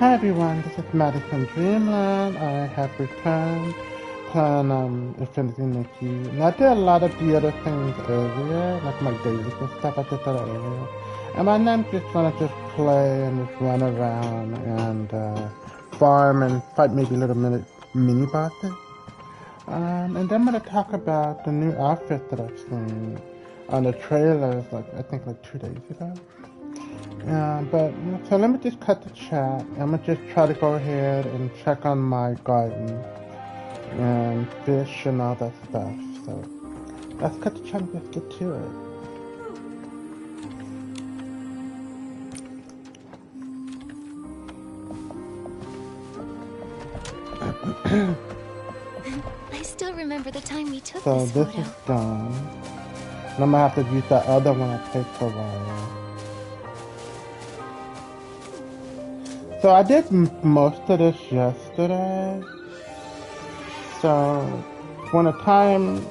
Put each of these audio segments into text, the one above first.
Hi everyone, this is Maddie from Dreamland. I have returned playing Infinity Nikki. And I did a lot of the other things earlier, like my dailies and stuff. I did that earlier. And my name just wanna just play and just run around and farm and fight maybe little mini bosses. And then I'm gonna talk about the new outfit that I've seen on the trailers, like I think like 2 days ago. So let me just cut the chat. I'm gonna just try to go ahead and check on my garden and fish and all that stuff. So let's cut the chat and let's get to it. I still remember the time we took so this photo. This is done. And I'm gonna have to use that other one I picked for a while. So I did most of this yesterday. So when it's time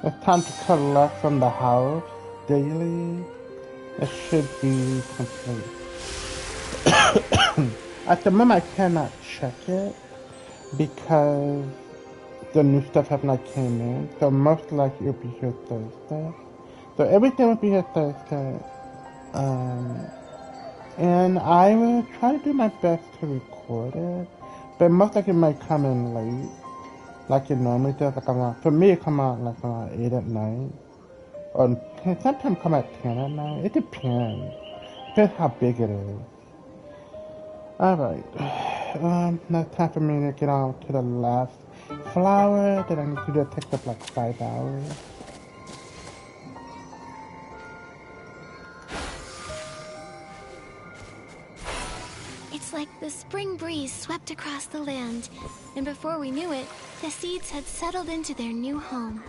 to collect from the house daily, it should be complete. At the moment I cannot check it because the new stuff have not came in. So most likely it'll be here Thursday. So everything will be here Thursday. And I will try to do my best to record it, but most likely it might come in late, like it normally does. Like around, for me, it come out like around 8 at night, or sometimes come at 10 at night. It depends. Depends how big it is. Alright, now it's time for me to get on to the last flower that I need to do. It takes up like 5 hours. It's like the spring breeze swept across the land, and before we knew it, the seeds had settled into their new home.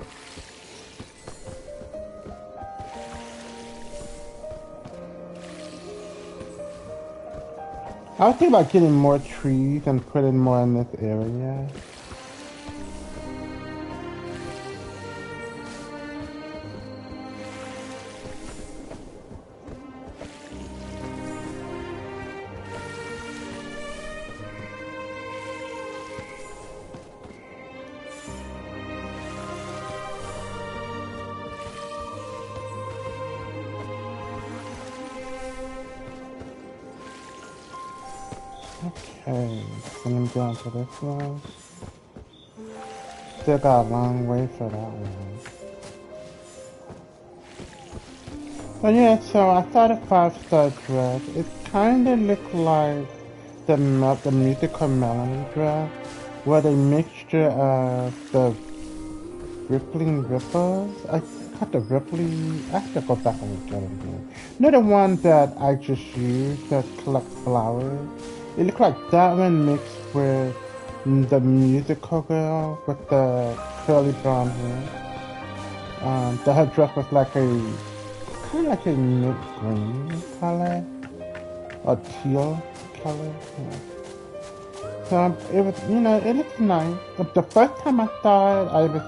I was thinking about getting more trees and putting more in this area. Okay, let me go on to this one. Still got a long way for that one. But yeah, so I saw the 5-star dress. It kinda looked like the musical Melanie dress, where the mixture of the rippling ripples. I got the rippling. I have to go back and look at it again. You know the one that I just used that collect flowers? It looked like that one mixed with the musical girl with the curly brown hair. Her dress was like kind of like a mint green color or teal color. Yeah. So it was, it looks nice. The first time I saw it, I was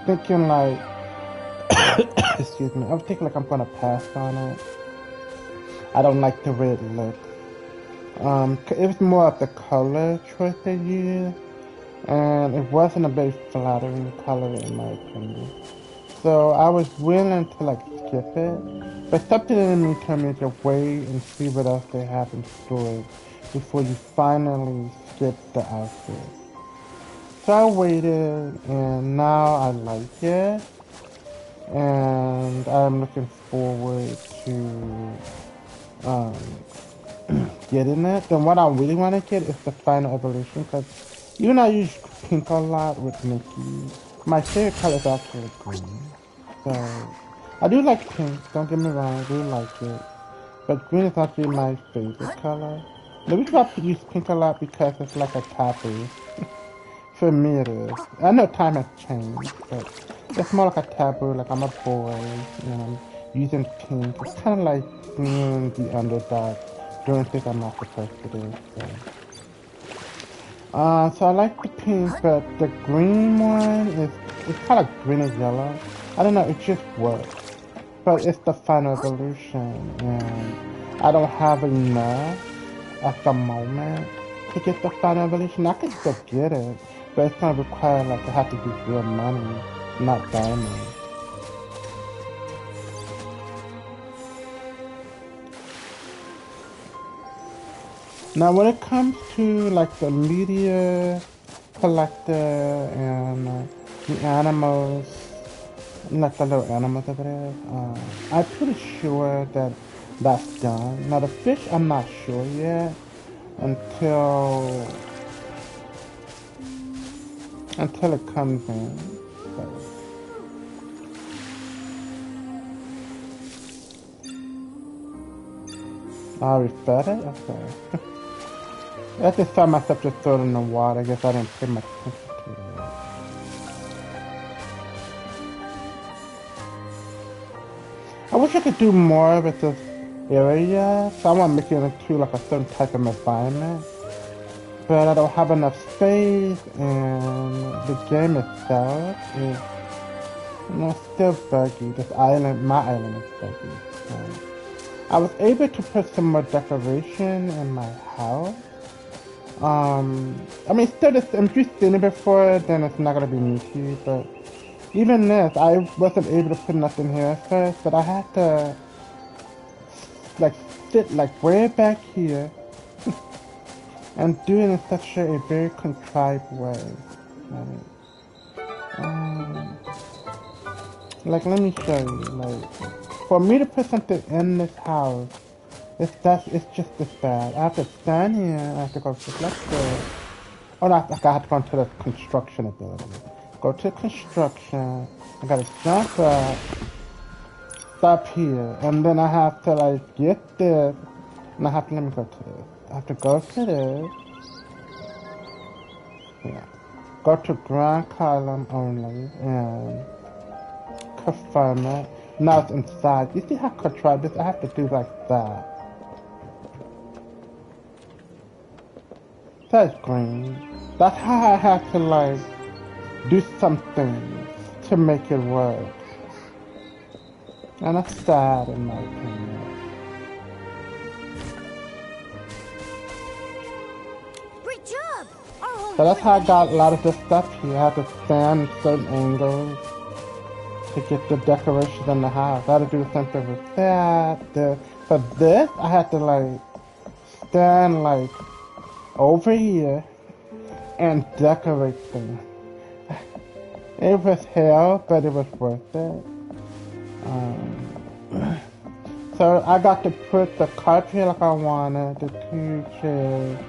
thinking like, excuse me, I was thinking like I'm gonna pass on it. I don't like the way it looks. It was more of the color choice they used, and it wasn't a very flattering color in my opinion. So I was willing to like skip it, but something in me told me to wait and see what else they have in store before you finally skip the outfit. So I waited, and now I like it, and I'm looking forward to getting it. Then what I really want to get is the final evolution, because even though I use pink a lot with Nikki, my favorite color is actually green. So I do like pink, don't get me wrong, I do like it, but green is actually my favorite color. The reason why I use pink a lot because it's like a taboo. For me it is. I know time has changed, but it's more like a taboo, like I'm a boy, using pink. It's kind of like being the underdog, doing things I'm not supposed to do. So I like the pink, but the green one it's kind of green and yellow. I don't know, it just works. But it's the final evolution, and I don't have enough at the moment to get the final evolution. I could still get it, but it's gonna require like I have to use real money, not diamonds. Now, when it comes to like the media collector and the animals, like the little animals over there, I'm pretty sure that that's done. Now, the fish, I'm not sure yet until it comes in. So. I already fed it? Okay. I just saw myself just throw it in the water. I guess I didn't pay much attention to it. I wish I could do more with this area. So I want to make it into like a certain type of environment. But I don't have enough space, and the game itself is, still buggy. This island, my island is buggy. So I was able to put some more decoration in my house. I mean, still, if you've seen it before, then it's not gonna be new to you. But even this, I wasn't able to put nothing here at first, but I had to like sit like way back here and do it in such a very contrived way. Like, let me show you. Like, for me to put something in this house. It's just this bad. I have to stand here, I have to go to, let's go. Oh no, I have to go into the construction ability. Go to construction, I gotta jump up, stop here, and then I have to like get this, and I have to, let me go to this. I have to go to this, yeah. Go to ground column only, and confirm it. Now it's inside. You see how contrived this? I have to do like that. That's green. That's how I have to like do something to make it work. And that's sad in my opinion. Great job! So that's how I got a lot of this stuff here. I had to stand certain angles to get the decorations in the house. I had to do something with that. For this, I had to like stand like over here and decorate things. It was hell, but it was worth it. So I got to put the carpet here like I wanted, the 2 chairs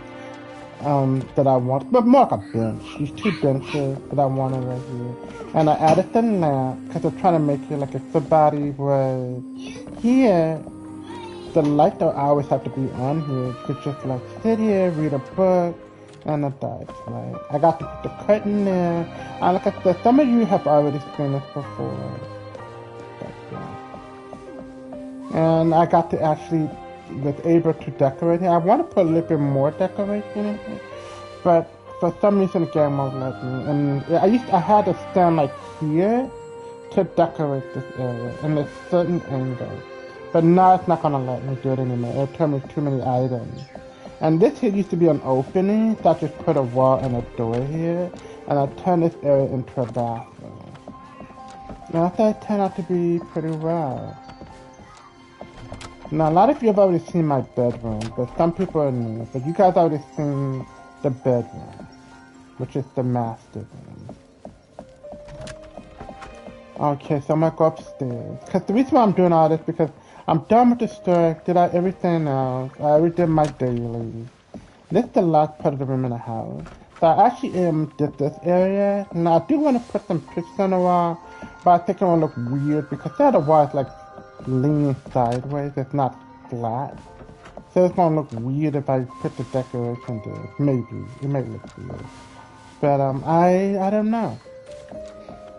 that I wanted, but more like a bench. These 2 benches that I wanted right here. And I added the lamp because I'm trying to make it like if somebody was here, the light that I always have to be on here. You could just like sit here, read a book, and a dice, right? I got to put the curtain there. And like I said, some of you have already seen this before. But, yeah. And I got to actually was able to decorate it. I want to put a little bit more decoration in it, but for some reason the game won't let me. And I had to stand like here to decorate this area in a certain angle. But now it's not gonna let me do it anymore. It'll turn me too many items. And this here used to be an opening, so I just put a wall and a door here, and I turned this area into a bathroom. And I thought it turned out to be pretty well. Now a lot of you have already seen my bedroom, but some people are new. But you guys already seen the bedroom, which is the master room. Okay, so I'm gonna go upstairs. Cause the reason why I'm doing all this because I'm done with the story, did everything else. I already did my daily. This is the last part of the room in the house. So I actually did this area. Now I do want to put some pictures on the wall, but I think it will look weird because the other wall is like leaning sideways. It's not flat. So it's gonna look weird if I put the decoration there. Maybe. It may look weird. But I don't know.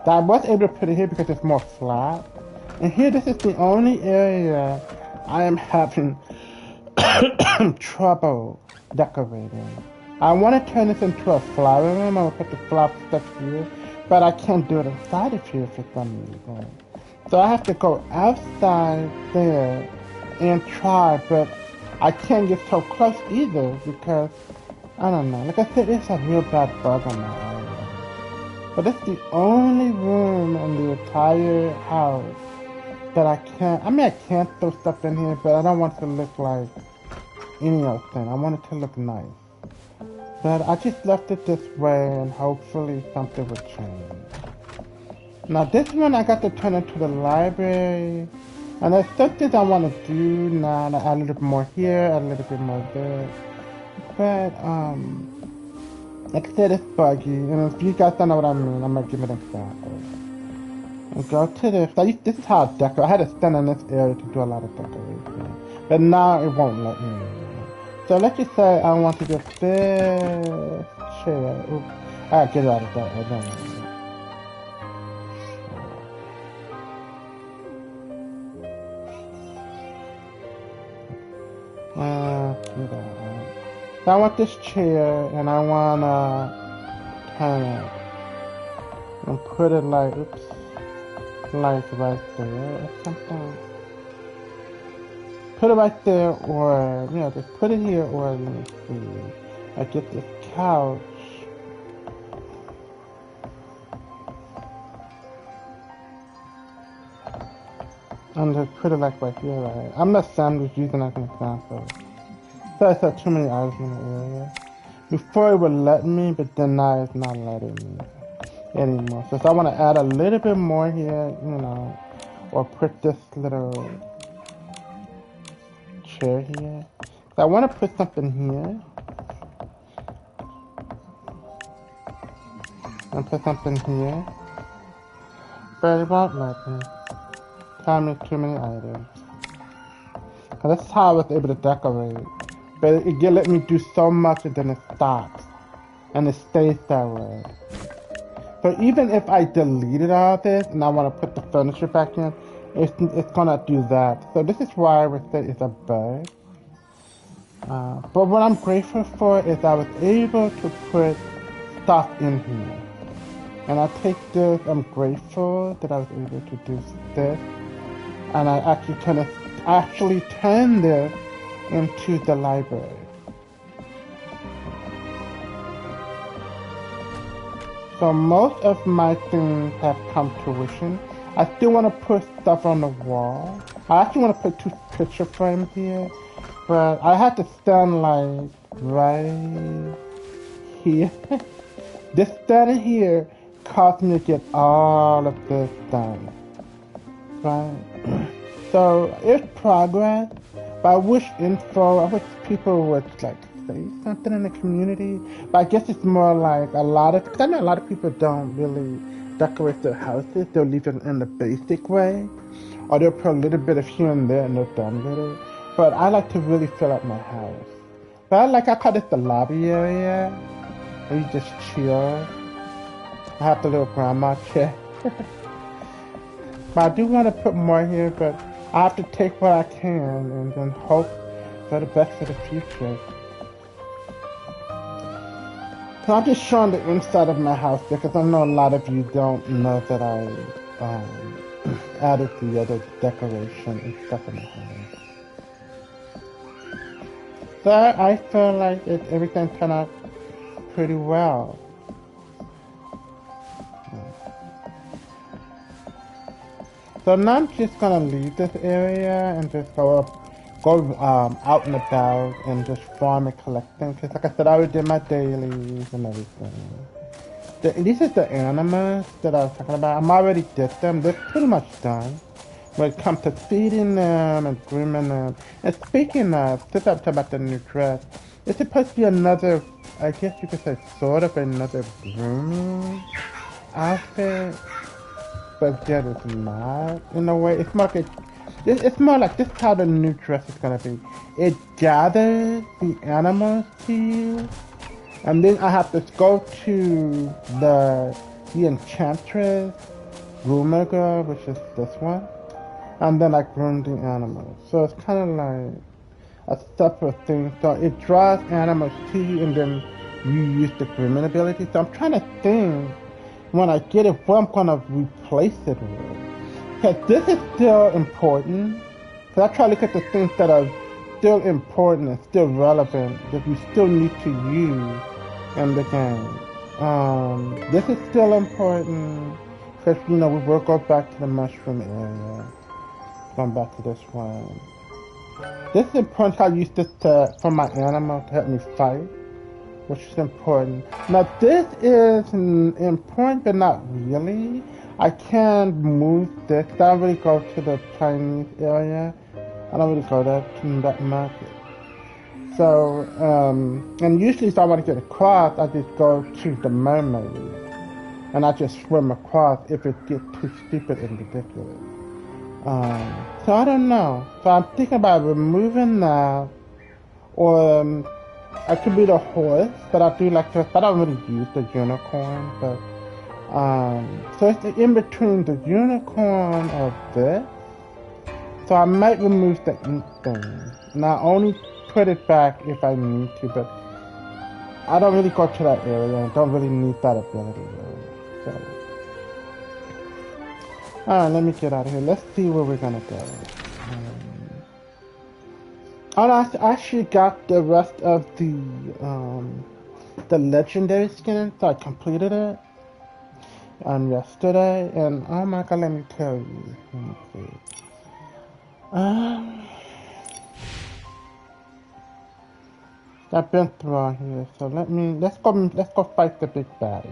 I was able to put it here because it's more flat. And here, this is the only area I am having trouble decorating. I want to turn this into a flower room. I'm going to put the flower stuff here. But I can't do it inside of here for some reason. So I have to go outside there and try. But I can't get so close either because, I don't know, like I said, it's a real bad bug on my area. But it's the only room in the entire house that I can't, I mean I can't throw stuff in here, but I don't want it to look like any other thing. I want it to look nice. But I just left it this way and hopefully something will change. Now this one I got to turn into the library. And there's some things I want to do now. Like add a little bit more here, add a little bit more there. But, like I said, it's buggy. And if you guys don't know what I mean, I'm going to give it an example. And go to this. This is how I decorate. I had to stand in this area to do a lot of decoration. But now it won't let me. So let's just say I want to get this chair. Oops. I gotta get out of that. I don't know. So I want this chair and I wanna turn it and put it like, oops, like right there or something. Put it right there or, you know, just put it here or let me see. I get this couch. And just put it like right here, right? I'm just using as an example. So I said too many items in the area. Before it would let me, but then now it's not letting me anymore. So if I want to add a little bit more here, you know, or put this little chair here. So I want to put something here. And put something here. But it won't let me. Telling me too many items. Cause that's how I was able to decorate. But it let me do so much and then it stops. And it stays that way. So even if I deleted all this and I want to put the furniture back in, it's gonna do that. So this is why I would say it's a bug. But what I'm grateful for is I was able to put stuff in here. And I take this, I'm grateful that I was able to do this. And I actually turn this into the library. So most of my things have come to fruition. I still want to put stuff on the wall. I actually want to put 2 picture frames here, but I had to stand like right here. This standing here caused me to get all of this done. Right? So it's progress. But I wish people would like say something in the community. But I guess it's more like because I know a lot of people don't really decorate their houses. They'll leave it in the basic way. Or they'll put a little bit of here and there and they're done with it. But I like to really fill up my house. But I call this the lobby area. Where you just chill. I have the little grandma chair. But I do want to put more here, but I have to take what I can and then hope for the best for the future. So I'm just showing the inside of my house because I know a lot of you don't know that I added the other decoration and stuff in the house. So I feel like everything turned out pretty well. So now I'm just gonna leave this area and just go out and about and just farm and collect them. Cause like I said, I already did my dailies and everything. These are the animals that I was talking about. I'm already did them. They're pretty much done. When it comes to feeding them and grooming them. And speaking of, since I'm talking about the new dress, it's supposed to be another, I guess you could say sort of another grooming outfit. But that is not, in a way. It's more like this is how the new dress is gonna be. It gathers the animals to you, and then I have to go to the enchantress groomer girl, which is this one, and then I groom the animals. So it's kind of like a separate thing. So it draws animals to you, and then you use the grooming ability. So I'm trying to think, when I get it, what I'm gonna replace it with. Because this is still important. Because I try to look at the things that are still important and still relevant that you still need to use in the game. This is still important because, you know, we will go back to the mushroom area. Going back to this one. This is important. I use this for my animal to help me fight, which is important. Now this is important, but not really. I can move this. I don't really go to the Chinese area. I don't really go there that much. So, and usually if I want to get across, I just go to the mermaid. And I just swim across if it gets too stupid and ridiculous. So I don't know. So I'm thinking about removing that, or I could be the horse, but I do like to. I don't really use the unicorn, but so it's in between the unicorn or this. So I might remove the ink thing, and I only put it back if I need to. But I don't really go to that area, and don't really need that ability. Really. So. Alright, let me get out of here. Let's see where we're gonna go. Oh, no, I actually got the rest of the legendary skin, so I completed it yesterday, and oh my god, let me tell you. Let me see. I've been through here, so let's go fight the big baddie.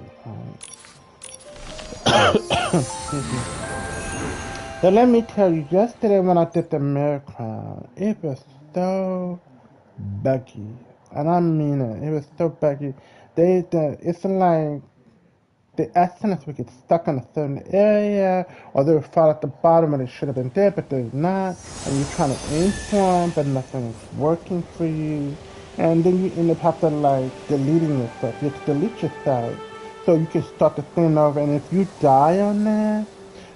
Excuse me. So let me tell you, yesterday when I did the mirror crown, it was so buggy, and I mean it. It was so buggy. It's like the essence would get stuck in a certain area, or they would fall at the bottom and they should have been there, but they're not. And you're trying to aim for them, but nothing is working for you. And then you end up having to like deleting yourself. You have to delete yourself so you can start the thing over. And if you die on that,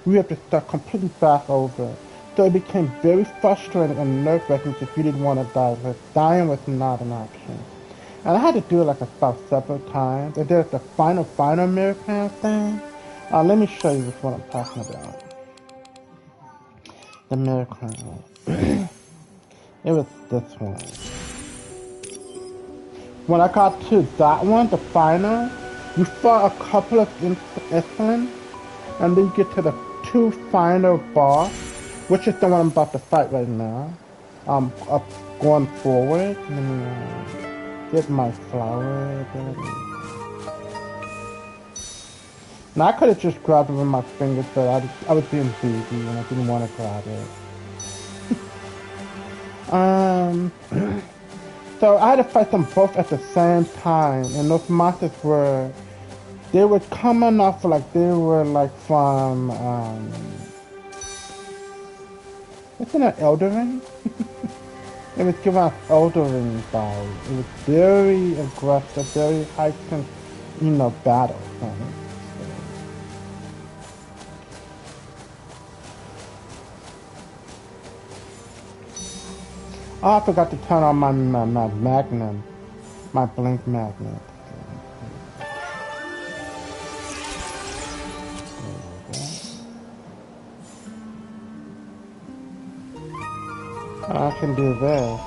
you have to start completely back over. So it became very frustrating and nerve-wracking if you didn't want to die, because dying was not an option. And I had to do it like about several times. And then at the final mirror crown thing, let me show you what I'm talking about. The mirror crown. It was this one. When I got to that one, the final, you fought a couple of insolence, and then you get to the two final boss, which is the one I'm about to fight right now. Up going forward. Let me get my flower ability. Now I could have just grabbed it with my fingers, but I was being busy and I didn't want to grab it. So I had to fight them both at the same time, and those monsters they were coming off like they were like from isn't it Elden Ring? It was giving off Elden Ring vibes. It was very aggressive, very high tense, battle. Oh, I forgot to turn on my magnum, my blink magnet. I can do this.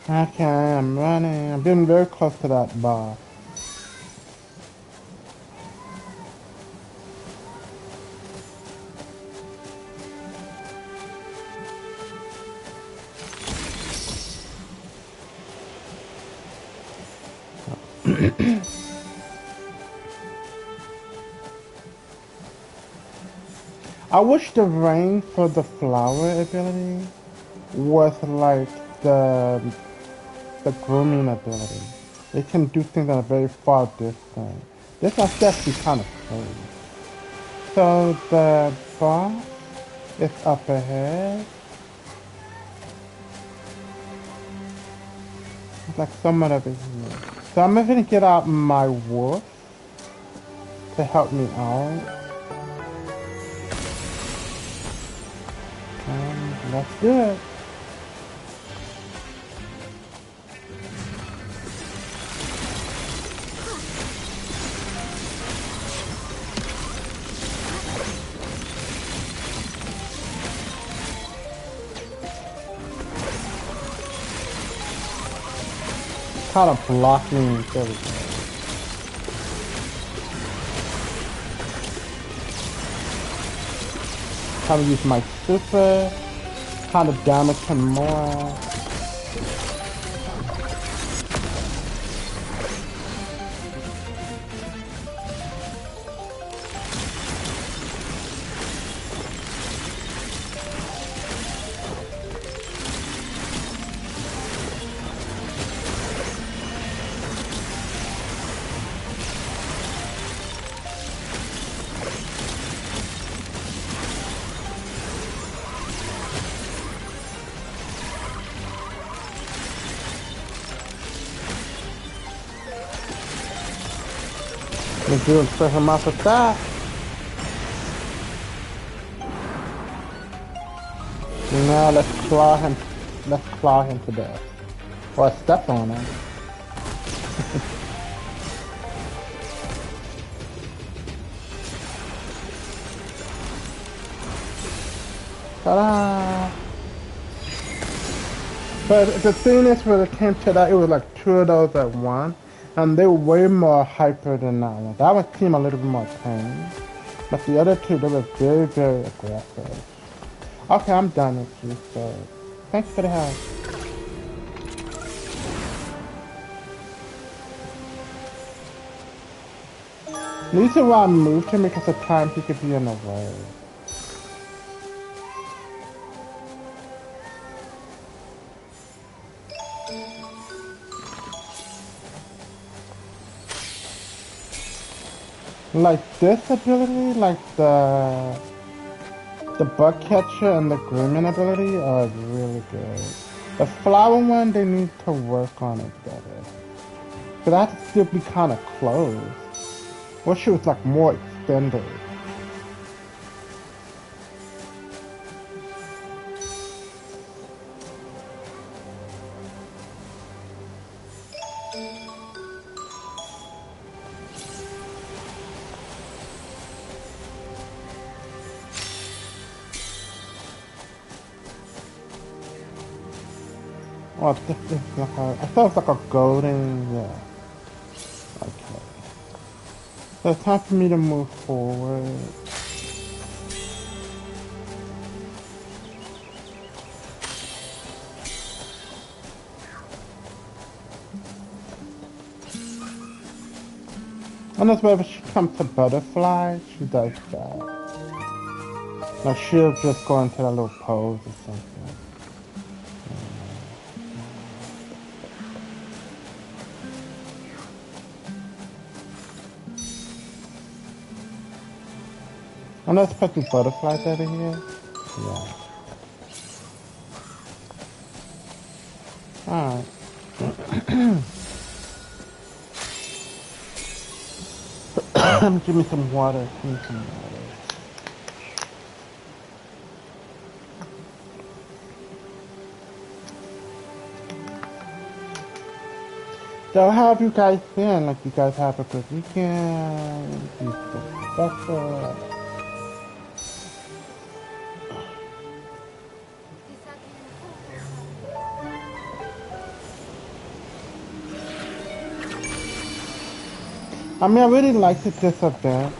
Okay, I'm running. I'm getting very close to that bar. I wish the rain for the flower ability was like the grooming ability. It can do things at a very far distance. This is actually kind of cool. So the boss is up ahead. It's like someone over here. So I'm gonna get out my wolf to help me out. And let's do it. Kind of blocking. There we go. Kind of use my super. Kind of damage him more. Let's do a special off with that. Now let's claw him. Let's claw him to death. Or step on him. Ta-da! But the thing is, when it came to that, it was like 2 of those at once. And they were way more hyper than that one. That one seemed a little bit more tame. But the other 2, they were very, very aggressive. Okay, I'm done with you, so thanks for the help. The reason why I moved him because of time he could be in the way. Like this ability, like the bug catcher and the grooming ability are really good. The flower one, they need to work on it better. But I have to still be kind of close. Wish it was like more extended. Oh, this is like a, I thought it was like a golden, yeah. Okay. So it's time for me to move forward. And as whenever she comes to butterfly, she does that. Now she'll just go into that little pose or something. I'm not expecting butterflies over here. Yeah. Alright. Give me some water. Give me some water. So how have you guys been? Like, you guys have a good weekend? You feel better? I mean, I really liked this event,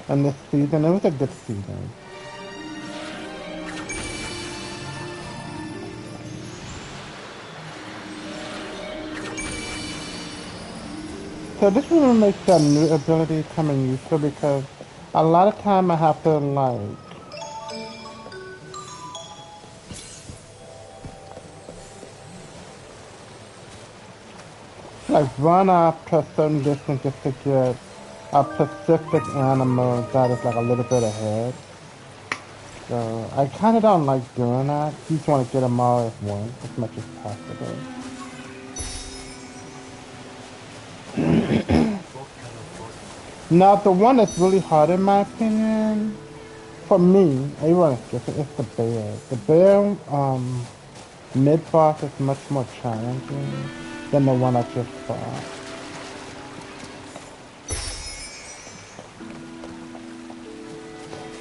and this season. It was a good season. So this really makes that new ability coming useful because a lot of time I have to like run up to a certain distance just to get a specific animal that is like a little bit ahead. So I kind of don't like doing that. You just want to get them all at once as much as possible. Now, the one that's really hard in my opinion, for me, everyone is different, it's the bear. The bear, mid-boss is much more challenging than the one I just fought.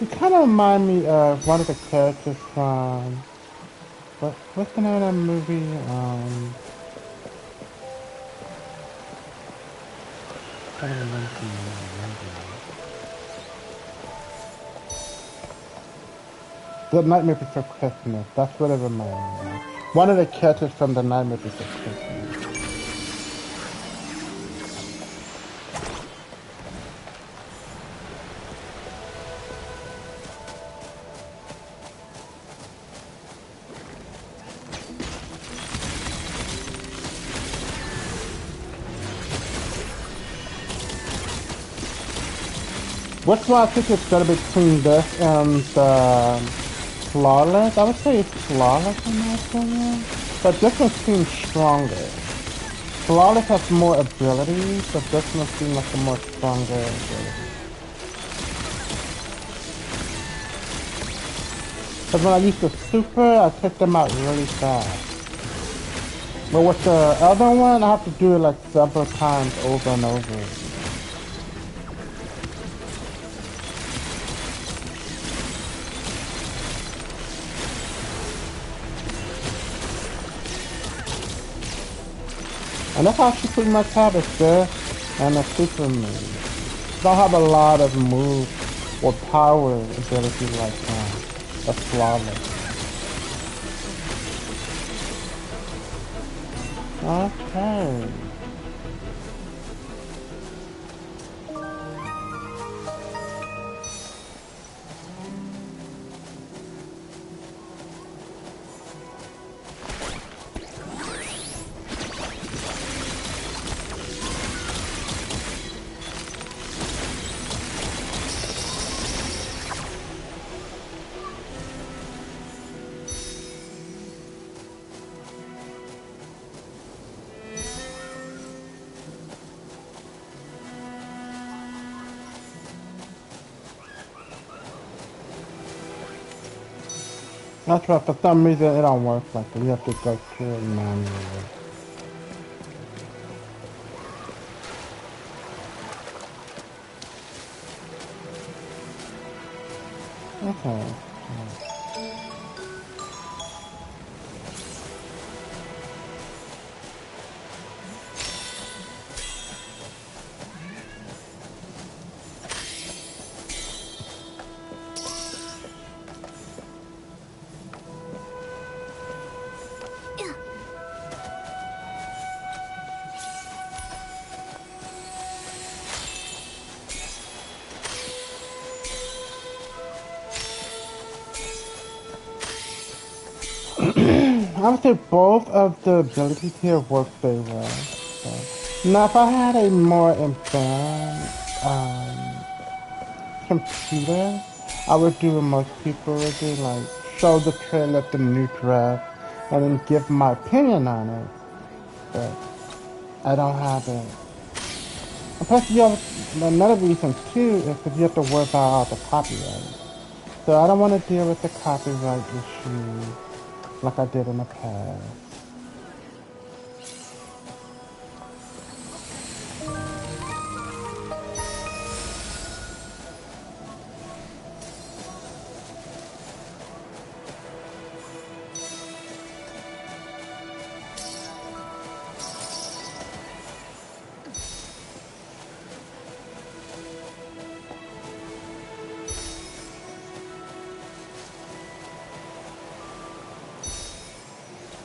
You kind of remind me of one of the characters from, what's the name of that movie? I don't remember. The Nightmare Before Christmas. That's what it reminds me of. One of the characters from the Nightmare Before Christmas. Which one I think it's better between this and the Flawless? I would say it's Flawless in my opinion. But this one seems stronger. Flawless has more abilities, but this one seems like a more stronger ability. Because when I use the super, I take them out really fast. But with the other one, I have to do it like several times over and over. And that's how she pretty much have it there, and a super move. Don't have a lot of moves or power abilities like a Flawless. Okay. That's right, for some reason it don't work like that. You have to go through it manually. Okay. I would say both of the abilities here work very well. So. Now, if I had a more advanced computer, I would do what most people would do, like show the trailer of the new draft and then give my opinion on it. But I don't have it. And plus, you have another reason too is because you have to worry about all the copyright. So I don't want to deal with the copyright issue like I did in the past.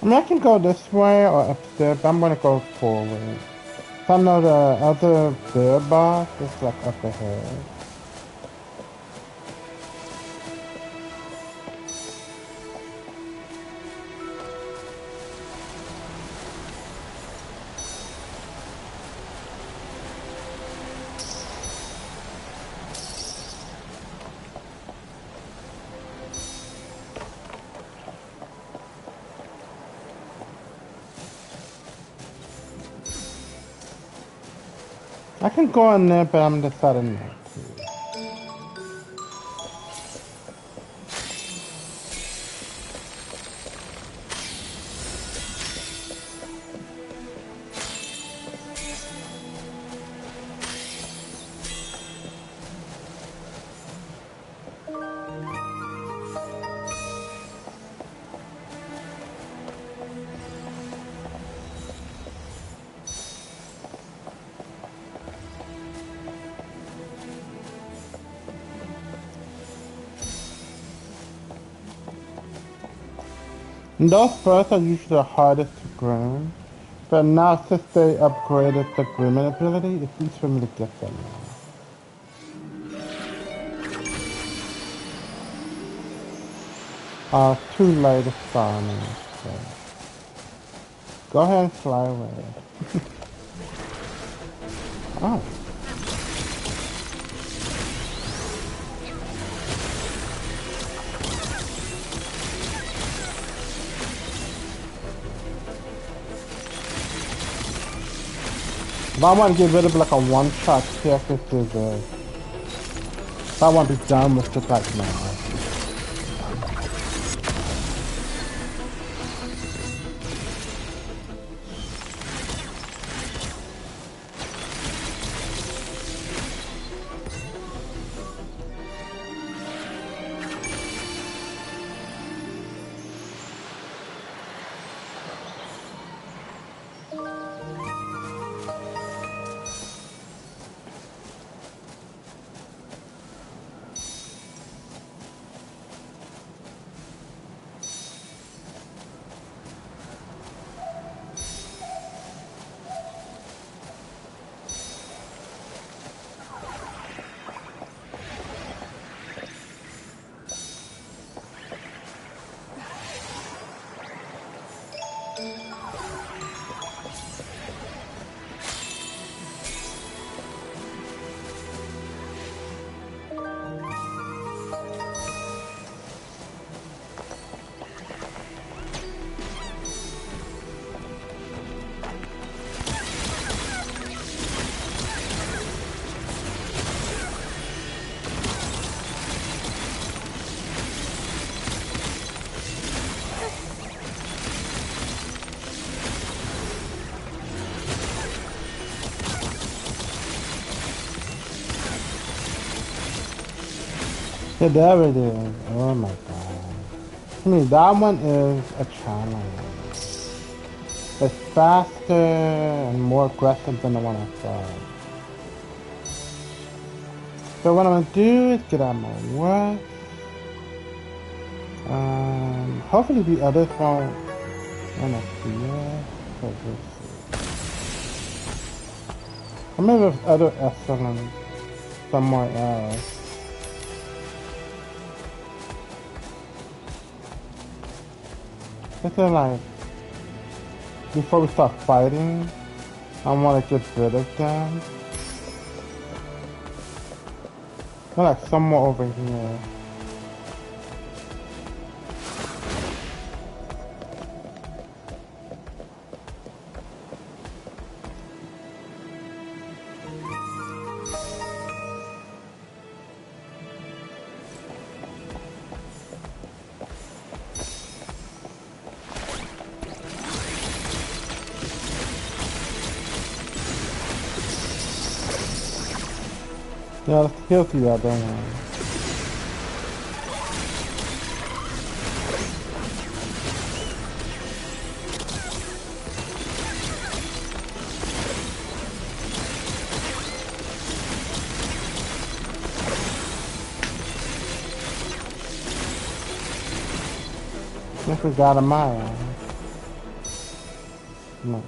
I mean, I can go this way or up there, but I'm gonna go forward. So I know the other bear boss is like up ahead. I can go in there, but I'm deciding not to. Those birds are usually the hardest to groom, but now since they upgraded the grooming ability, it's easy for me to get them now. Too late to spawn me, so go ahead and fly away. Oh. If I want to get rid of like a one-shot kill, this is if I want to be done with it like now. Yeah, there it is. Oh my god. I mean, that one is a challenge. It's faster and more aggressive than the one I thought. So what I'm gonna do is get out my work. Hopefully the others won't interfere. So we'll see. Or maybe there's other excellence somewhere else. This is like, before we start fighting, I want to get rid of them. They're like somewhere over here. Yeah, let's kill the other one. I forgot a mile. No.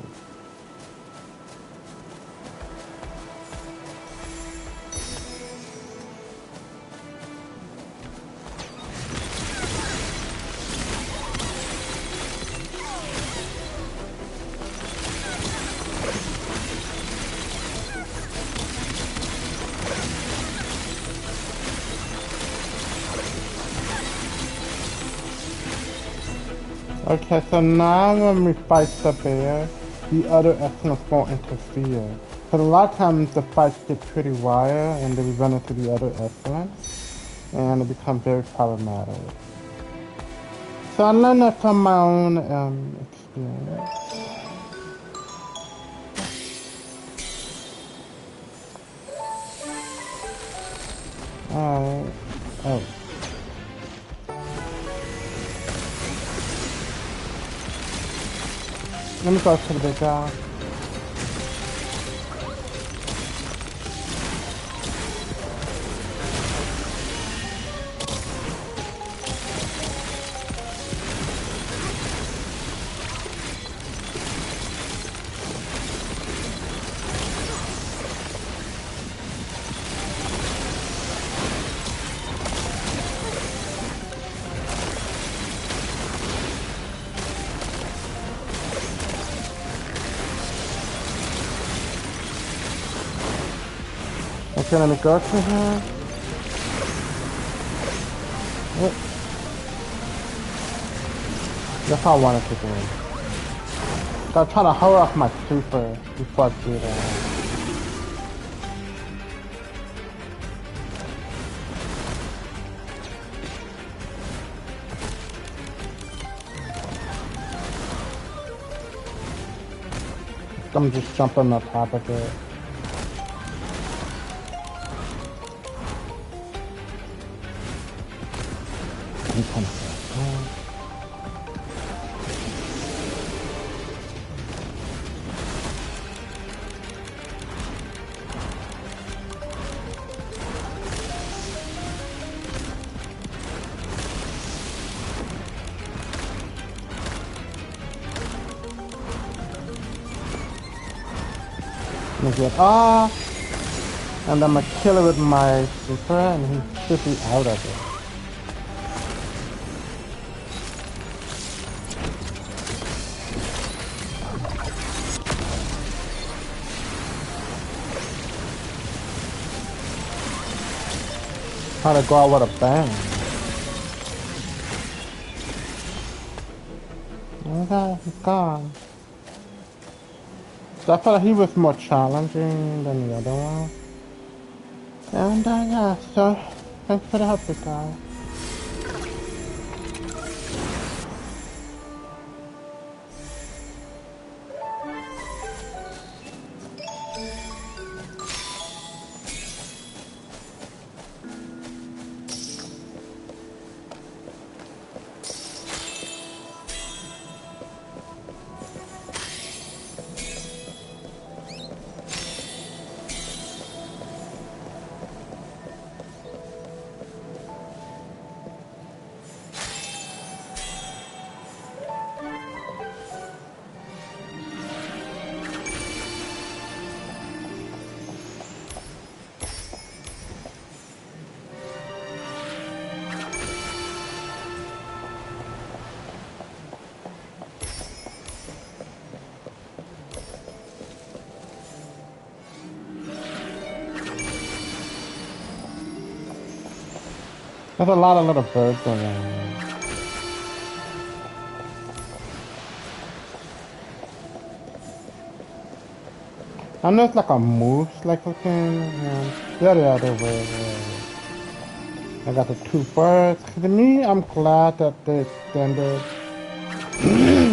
Okay, so now when we fight the bear, the other excellence won't interfere. Because a lot of times the fights get pretty wild and then we run into the other excellence and it becomes very problematic. So I learned that from my own experience. Alright. Oh. Let me go to the big guy. Okay, let me go to him. What? That's how I wanted to do it. So I'm trying to hold off my super before I do that. I'm just jumping on top of it. I'm kind of get off, and I'm gonna kill it with my super, and he should be out of it. Trying to go out with a bang. Okay, he's gone. So I felt like he was more challenging than the other one. And yeah, so thanks for the help, big guy. There's a lot of little birds around. I know it's like a moose like looking. Yeah, they're way. I got the two birds. To me, I'm glad that they extended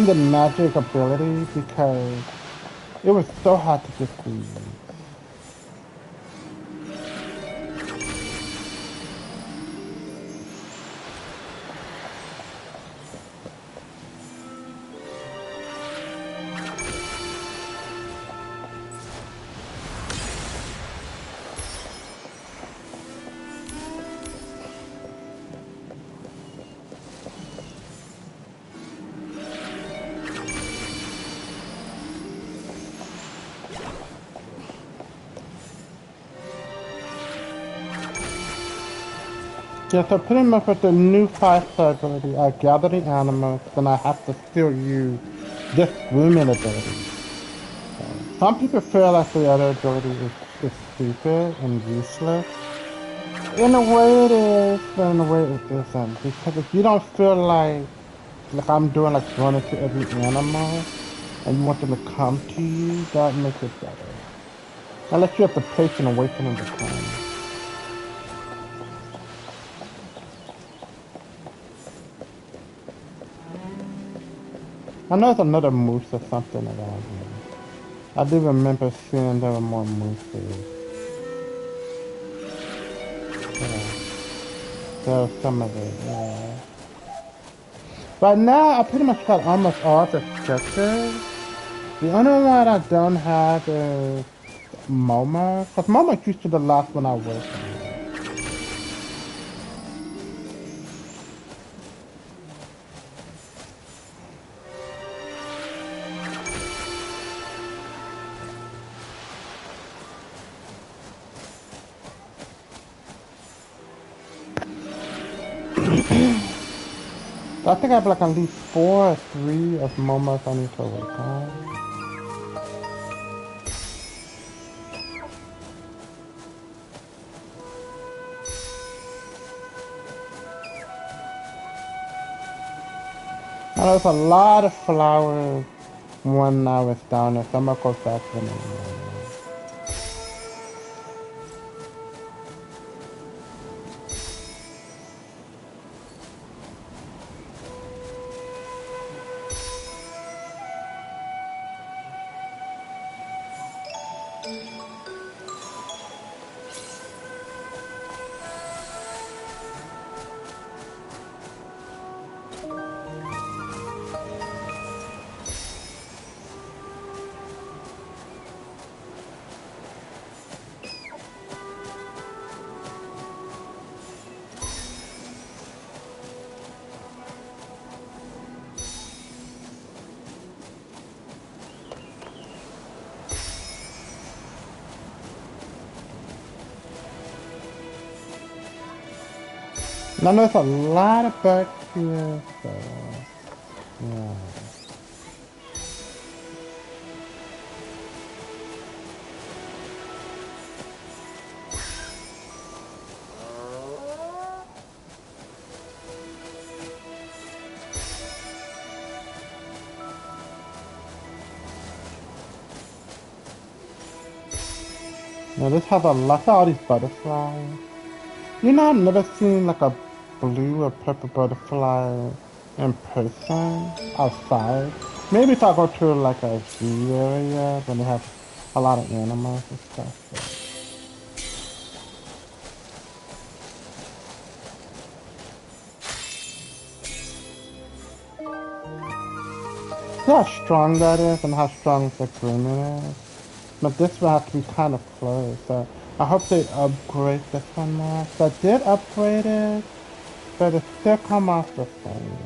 the magic ability because it was so hard to get these. Yeah, so pretty much with the new 5-star ability, I gather the animals, then I have to still use this grooming ability. Some people feel like the other ability is stupid and useless. In a way it is, but in a way it isn't. Because if you don't feel like I'm doing like running to every animal, and you want them to come to you, that makes it better. Unless you have the patience and waiting in the corner. I know there's another moose or something around here. I do remember seeing there were more mooses. Yeah, there was some of it, yeah. But now I pretty much got almost all the sketches. The only one I don't have is Moma. Because Moma's used to the last one I worked on. So I think I have like at least 4 or 3 of Momas I need to work on. And there's a lot of flowers when I was down there, so I'm gonna go back to them in a minute. Now there's a lot of bugs here, so yeah. Now this has a lot of all these butterflies. You know, I've never seen like a blue or purple butterfly in person outside. Maybe if I go to like a zoo area when they have a lot of animals and stuff. See how strong that is and how strong the agreement is? But this will have to be kind of close. So I hope they upgrade this one more. So I did upgrade it, but it still come off the same.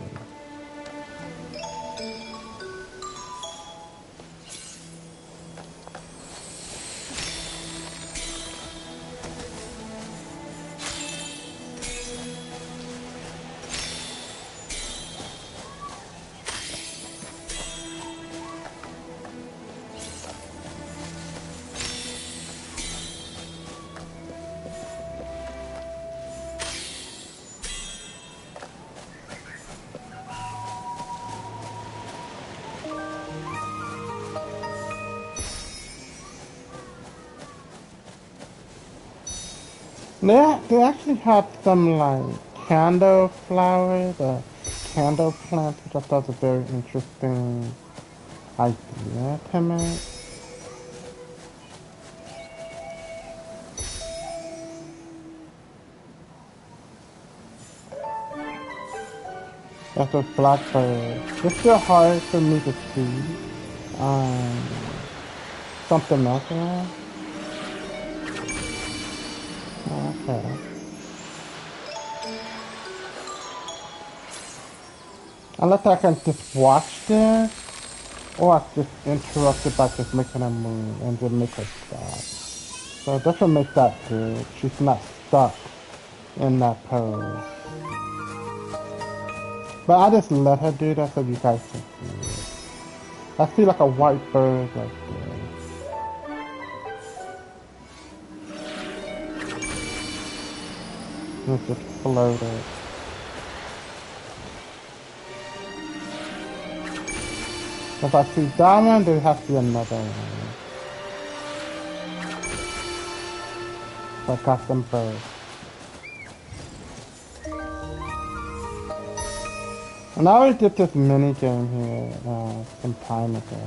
They actually have some like candle flowers, candle plants, which I thought was a very interesting idea to me. That's a blackbird. It's still hard for me to see. Um, something else around. Okay. Unless I can just watch this, or I just interrupt it by just making her move and just make her stop. So this will make that good. She's not stuck in that pose. But I just let her do that so you guys can see it. I see like a white bird right there. It's just floated. If I see that one, there has to be another one. I got them both. And I already did this mini game here some time ago.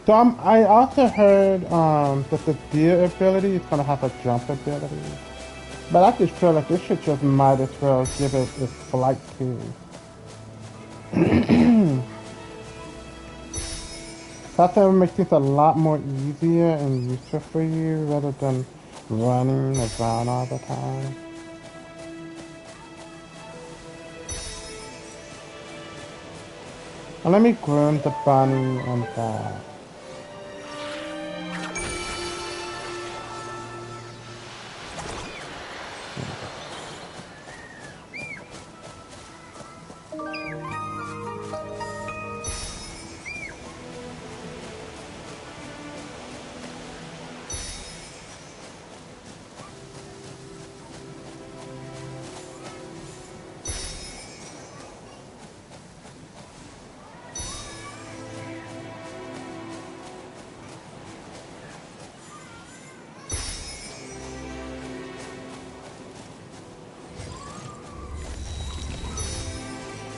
So I also heard that the deer ability is going to have a jump ability. But I just feel like this should just might as well give it its flight too. That would make things a lot more easier and useful for you rather than running around all the time. And let me groom the bunny and that.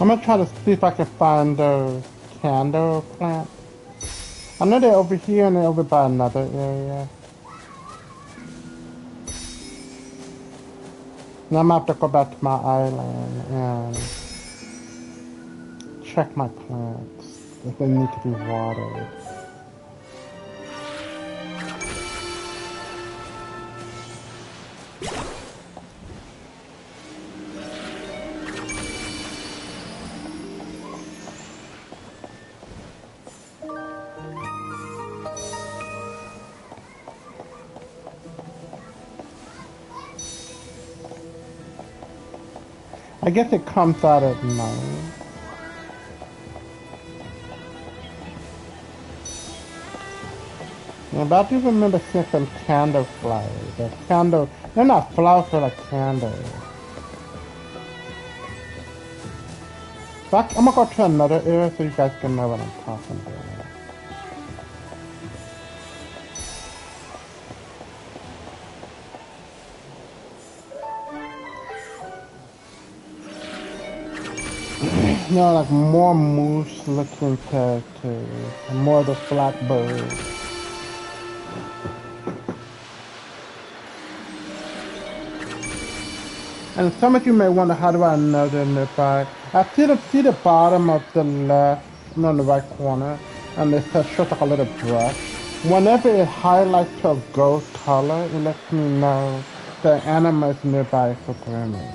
I'm gonna try to see if I can find those candle plants. I know they're over here and they're over by another area. Now I'm gonna have to go back to my island and check my plants if they need to be watered. I guess it comes out at night. Yeah, but I do remember seeing some candle flowers. They're not flowers, they're like candles. But I'm gonna go to another area so you guys can know what I'm talking about. You know, like more moose-looking characters, more of the blackbird. And some of you may wonder, how do I know they're nearby? I see the bottom of the left, no, the right corner, and it shows like a little brush. Whenever it highlights to a gold color, it lets me know the animal is nearby for grooming.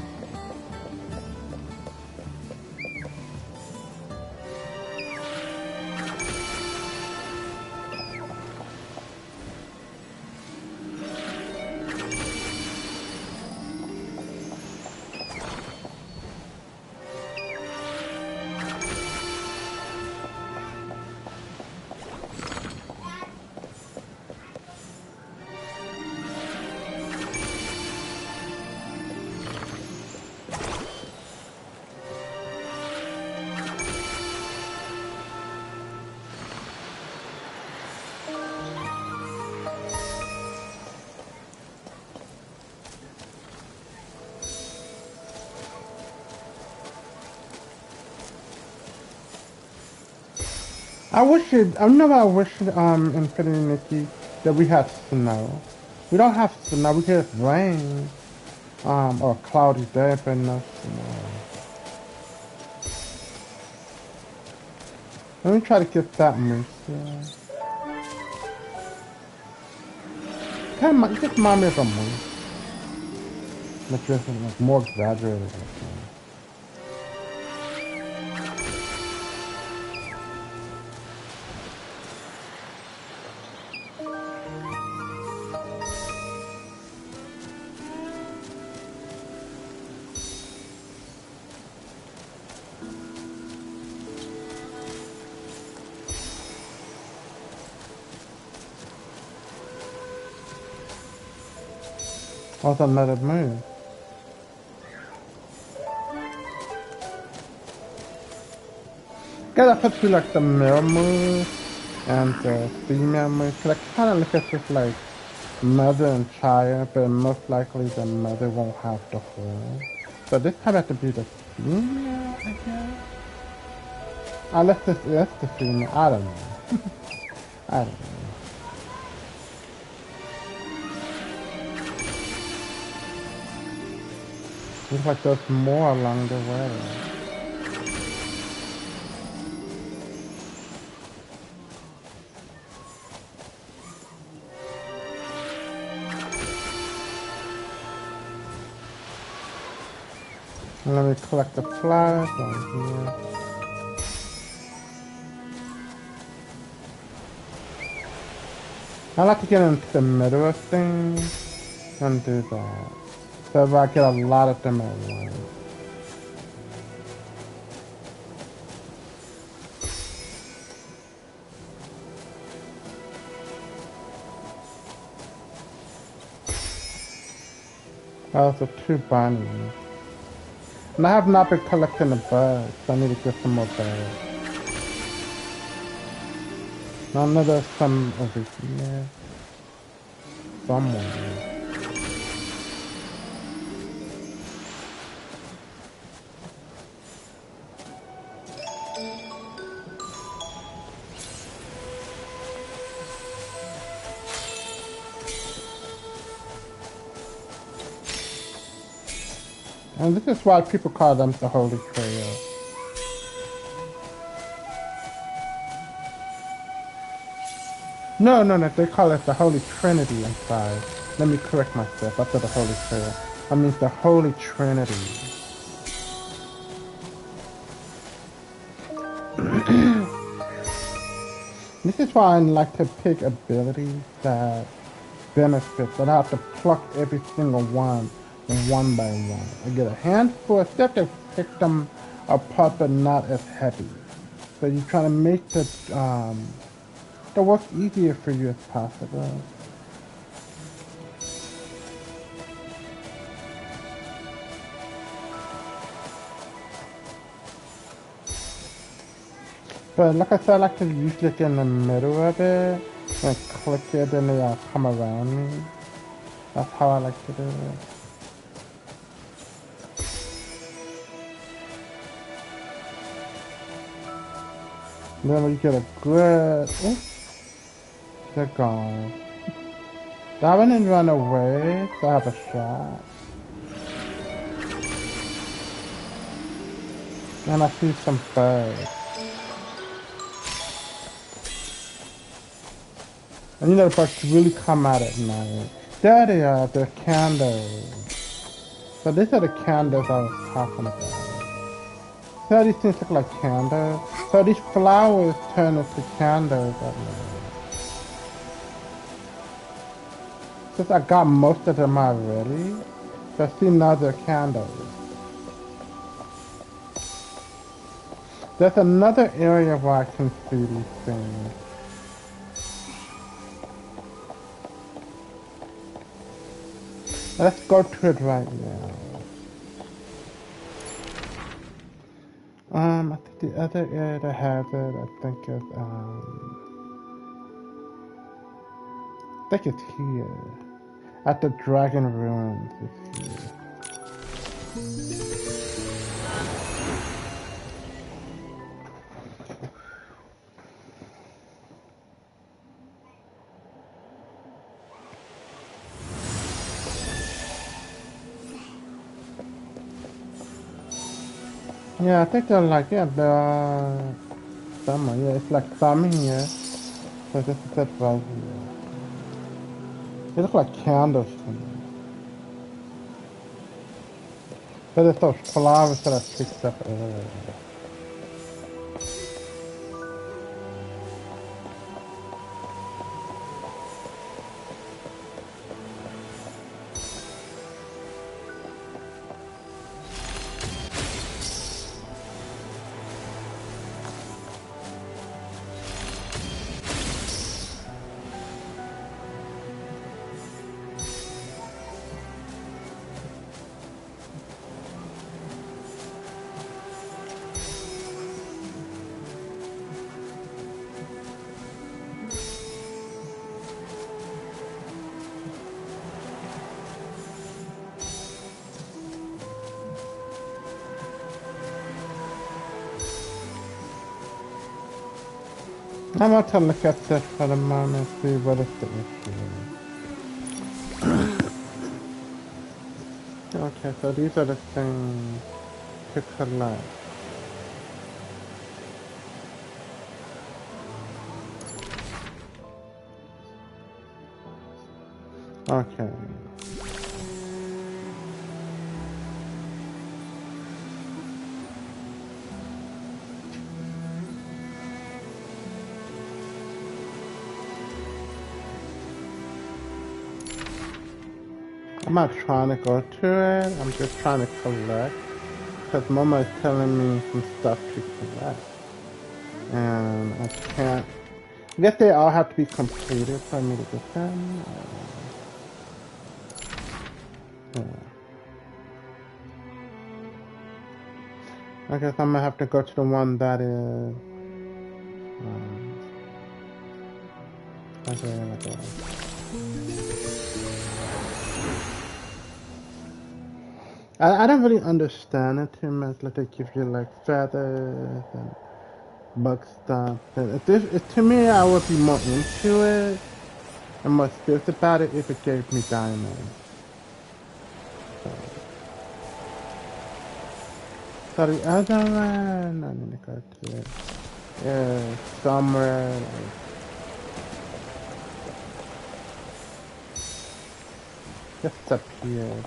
I wish in Infinity Nikki that we had snow. We don't have snow, we get rain. Or a cloudy day, but no snow. Let me try to get that moose here. Just remind me of a moose. But just like more exaggerated. What's another moose? Guess I put through like the male mood and the female mood. Cause I kind of look at this like mother and child, but most likely the mother won't have the horn. So this time have to be the female, I guess. Unless that's the female. I don't know. I don't know. Looks like there's more along the way. And let me collect the flowers on here. I like to get into the middle of things and do that. So I get a lot of them at once. Also 2 bunnies. And I have not been collecting the bugs, so I need to get some more bugs. I know there's some over here. Somewhere. And this is why people call them the Holy Trail. No, they call it the Holy Trinity inside. Let me correct myself. I said the Holy Trail. I mean the Holy Trinity. This is why I like to pick abilities that benefit, but I have to pluck every single one by one. I get a handful of stuff to pick them apart, but not as heavy. So you try to make the work easier for you as possible. But like I said, I like to usually get in the middle of it and click it, and they all come around me. That's how I like to do it. Then we get a good... Oh, they're gone. That one didn't run away, so I have a shot. And I see some birds. And you know the birds really come out at night. There they are, they're candles. So these are the candles I was talking about. So these things look like candles. So these flowers turn into candles at night. Since I got most of them already, so I see now they're candles. There's another area where I can see these things. Let's go to it right now. I think the other area that has it, I think it's here. At the Dragon Ruins, it's here. Yeah, I think they're like, yeah, they're somewhere. Yeah, it's like some here. So this is it right here. They look like candles to me. But it's those flowers that I picked up earlier. I'm about to look at this for the moment, see what is the issue. Okay, so these are the things to collect. Okay. I'm not trying to go to it, I'm just trying to collect. Because Mama is telling me some stuff to collect. And I can't. I guess they all have to be completed for me to get them. Yeah. I guess I'm gonna have to go to the one that is. Okay. I don't really understand it too much. Like they give you like feathers and bug stuff. To me, I would be more into it and more serious about it if it gave me diamonds. So the other one, I need to go to it. Yeah, somewhere like just up here.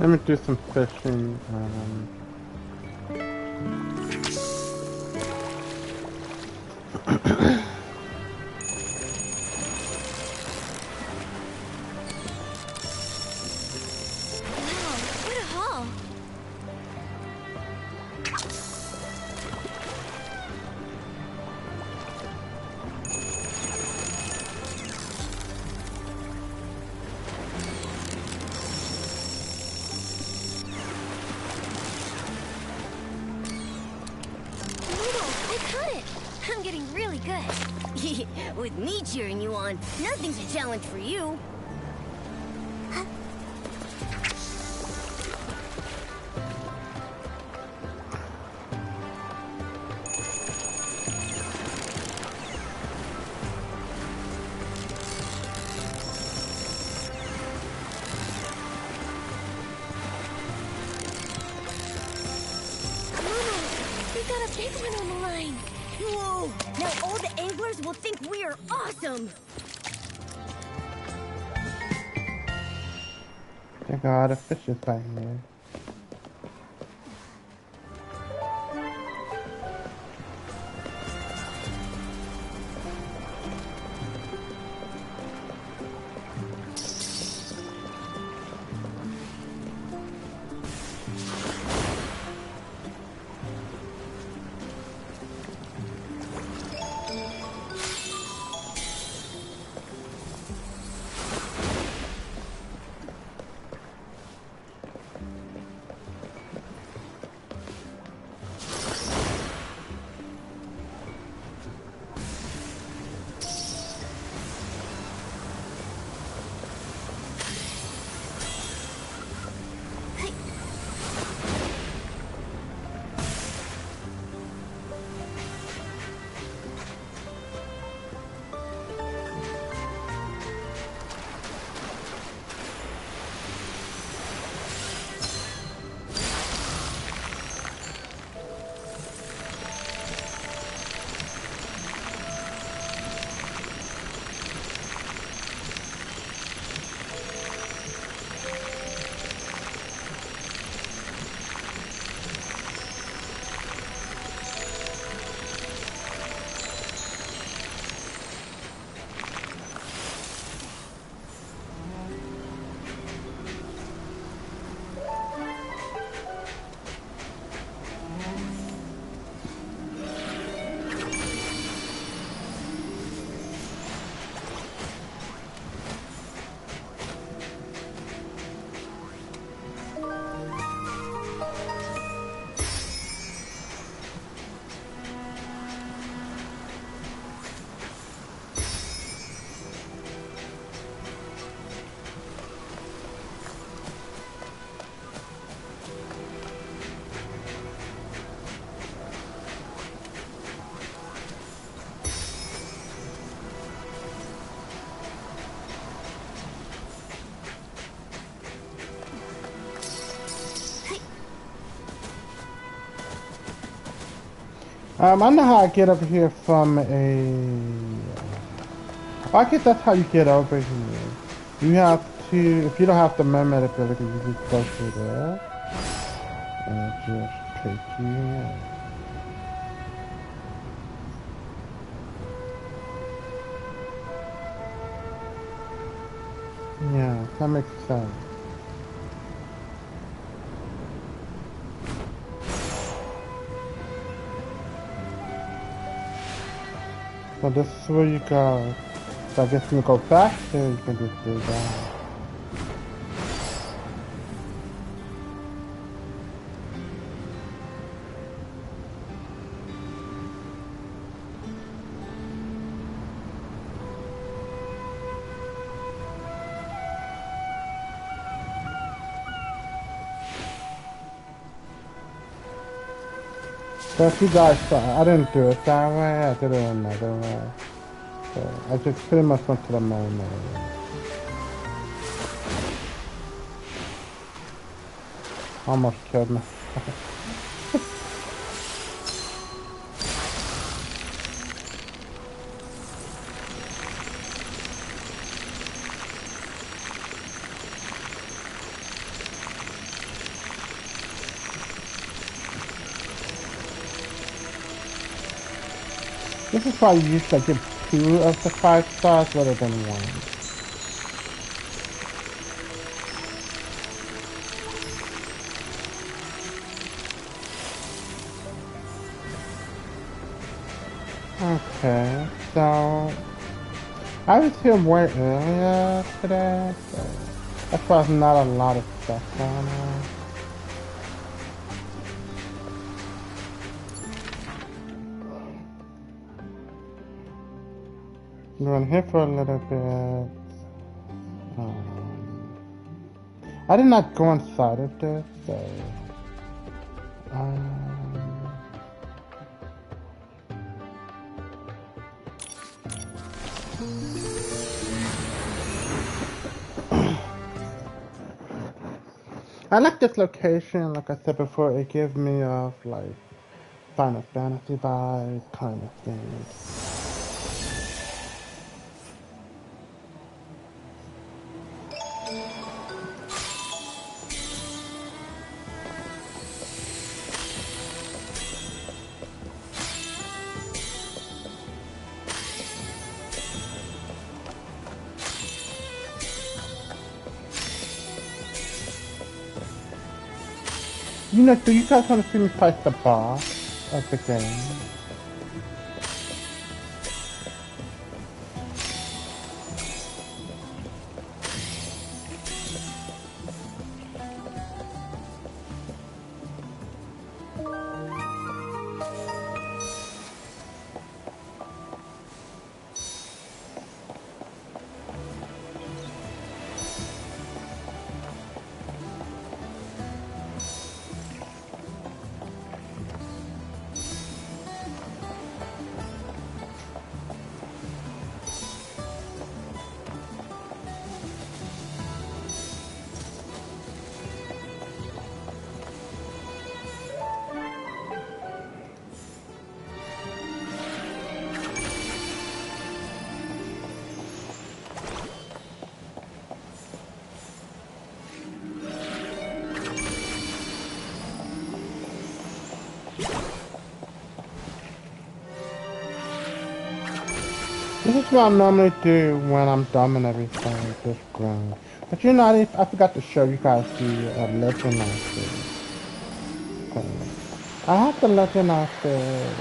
Let me do some fishing. With me cheering you on, nothing's a challenge for you. Will think we're awesome. They got a fishes back here. I know how I get over here from a... I guess that's how you get over here. You have to, if you don't have the mermaid ability, you just go through there. And it just take you in. Yeah, that makes sense. So this is where you go. So I guess you can go back there, you can just do that. So if you guys saw, I didn't do it that way, I did it another way. So I just pretty much went to the mermaid. Almost killed me. This is why you usually give 2 of the 5 stars rather than 1. Okay, so I was here way earlier today, so that's why there's not a lot of stuff going on. I'm going here for a little bit. I did not go inside of this, so I like this location, like I said before, it gives me off like Final Fantasy vibes kind of thing. You know, do you guys want to see me fight the boss of the game? This is what I normally do when I'm dumb and everything, just grind. But you know, I forgot to show you guys the legend outfit. Okay. I have the legend outfit.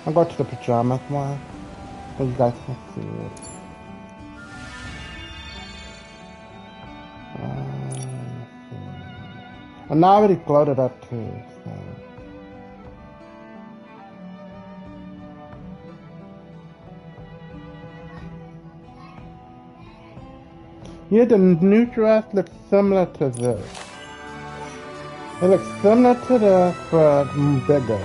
I'll go to the pajamas one, so you guys can see it. And I already glowed it up too, so. Yeah, the new dress looks similar to this. It looks similar to this, but bigger.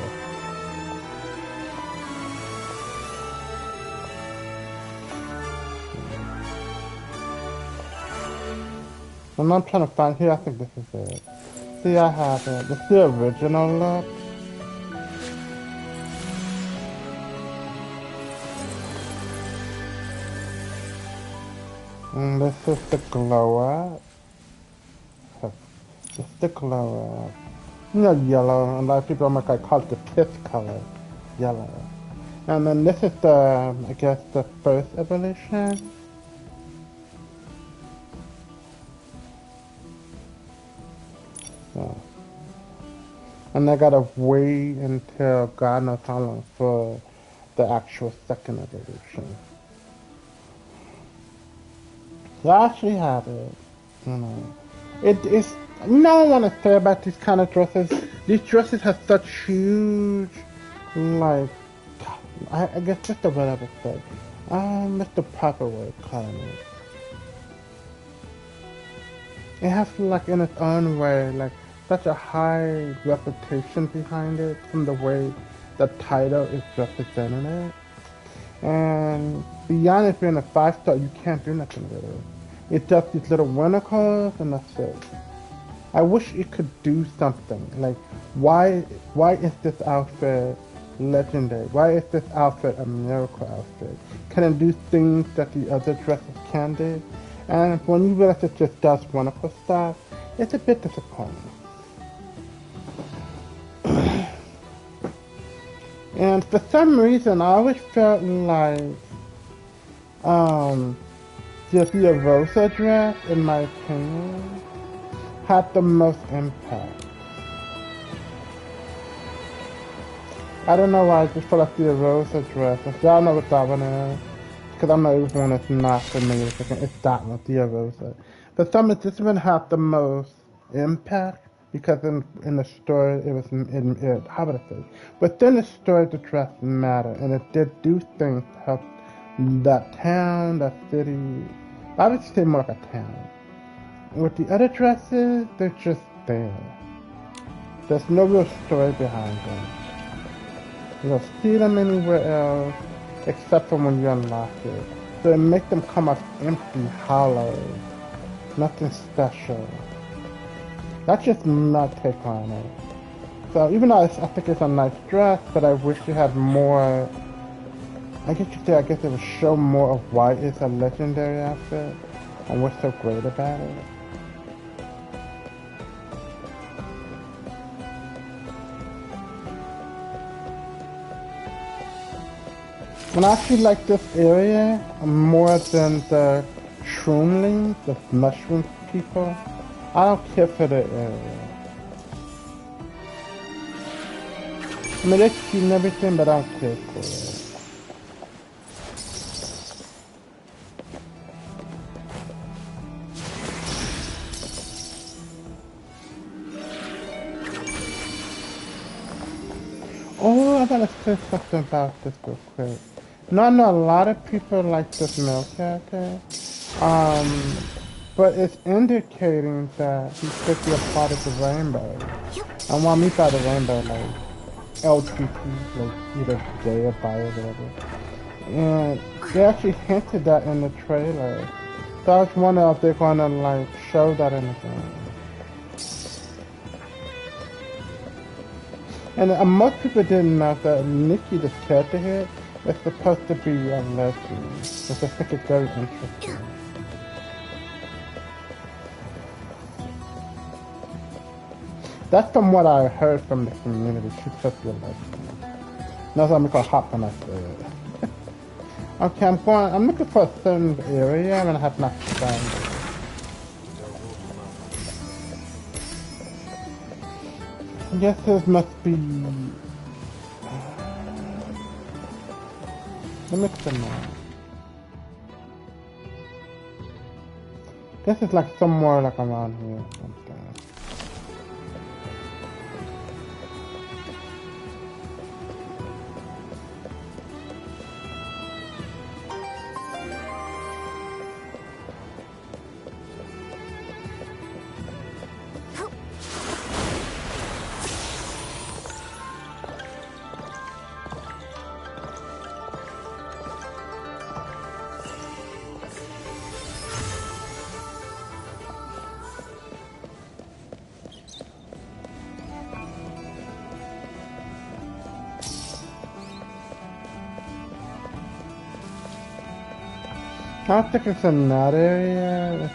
I'm not trying to find here, I think this is it. See, I have it. It's the original look. And this is the glow up. It's the glow up. You know, yellow. A lot of people might call it the piss color. Yellow. And then this is the, I guess, the first evolution. So. And I gotta wait until God knows how long for the actual second evolution. So I actually have it. You know. It is, you know, I want to say about these kind of dresses. These dresses have such huge, like, I guess just the word I would say. That's the proper way of calling it. It has, like, in its own way, like, such a high reputation behind it from the way the title is representing it. And beyond it being a 5-star, you can't do nothing with it. It's just these little winnacles and that's it. I wish it could do something. Like, why is this outfit legendary? Why is this outfit a miracle outfit? Can it do things that the other dresses can do? And when you realize it just does wonderful stuff, it's a bit disappointing. And for some reason, I always felt like the Rosa dress, in my opinion, had the most impact. I don't know why I just feel like the Rosa dress. If y'all know what that one is, because I know everyone is not familiar with it, it's that one, the Rosa. But some of this one had the most impact because in the story it was how would I say? Within the story, the dress mattered, and it did do things to help that town, that city. I would say more like a town. With the other dresses, they're just there. There's no real story behind them. You don't see them anywhere else, except for when you unlock it. So it makes them come off empty, hollow. Nothing special. That's just my take on it. So even though I think it's a nice dress, but I wish it had more, I guess it would show more of why it's a legendary outfit and what's so great about it. And I actually like this area more than the shroomlings, the mushroom people. I don't care for the area. I mean, they're cute and everything, but I don't care for it. Oh, I gotta say something about this real quick. No, I know a lot of people like this male character, but it's indicating that he could be a part of the rainbow. And what I mean by the rainbow, like LGBT, like either gay or bi or whatever. And they actually hinted that in the trailer. So I was wondering if they're gonna like show that in the game. And most people didn't know that Nikki, the character here, is supposed to be a lesbian, which I think is very interesting. That's from what I heard from the community. She's supposed to be a lesbian. That's why I'm gonna hop when I say it. Okay, I'm looking for a certain area and I have not found it. I guess this must be... Let me see now. This is like somewhere like around here or something. I don't think it's in that area.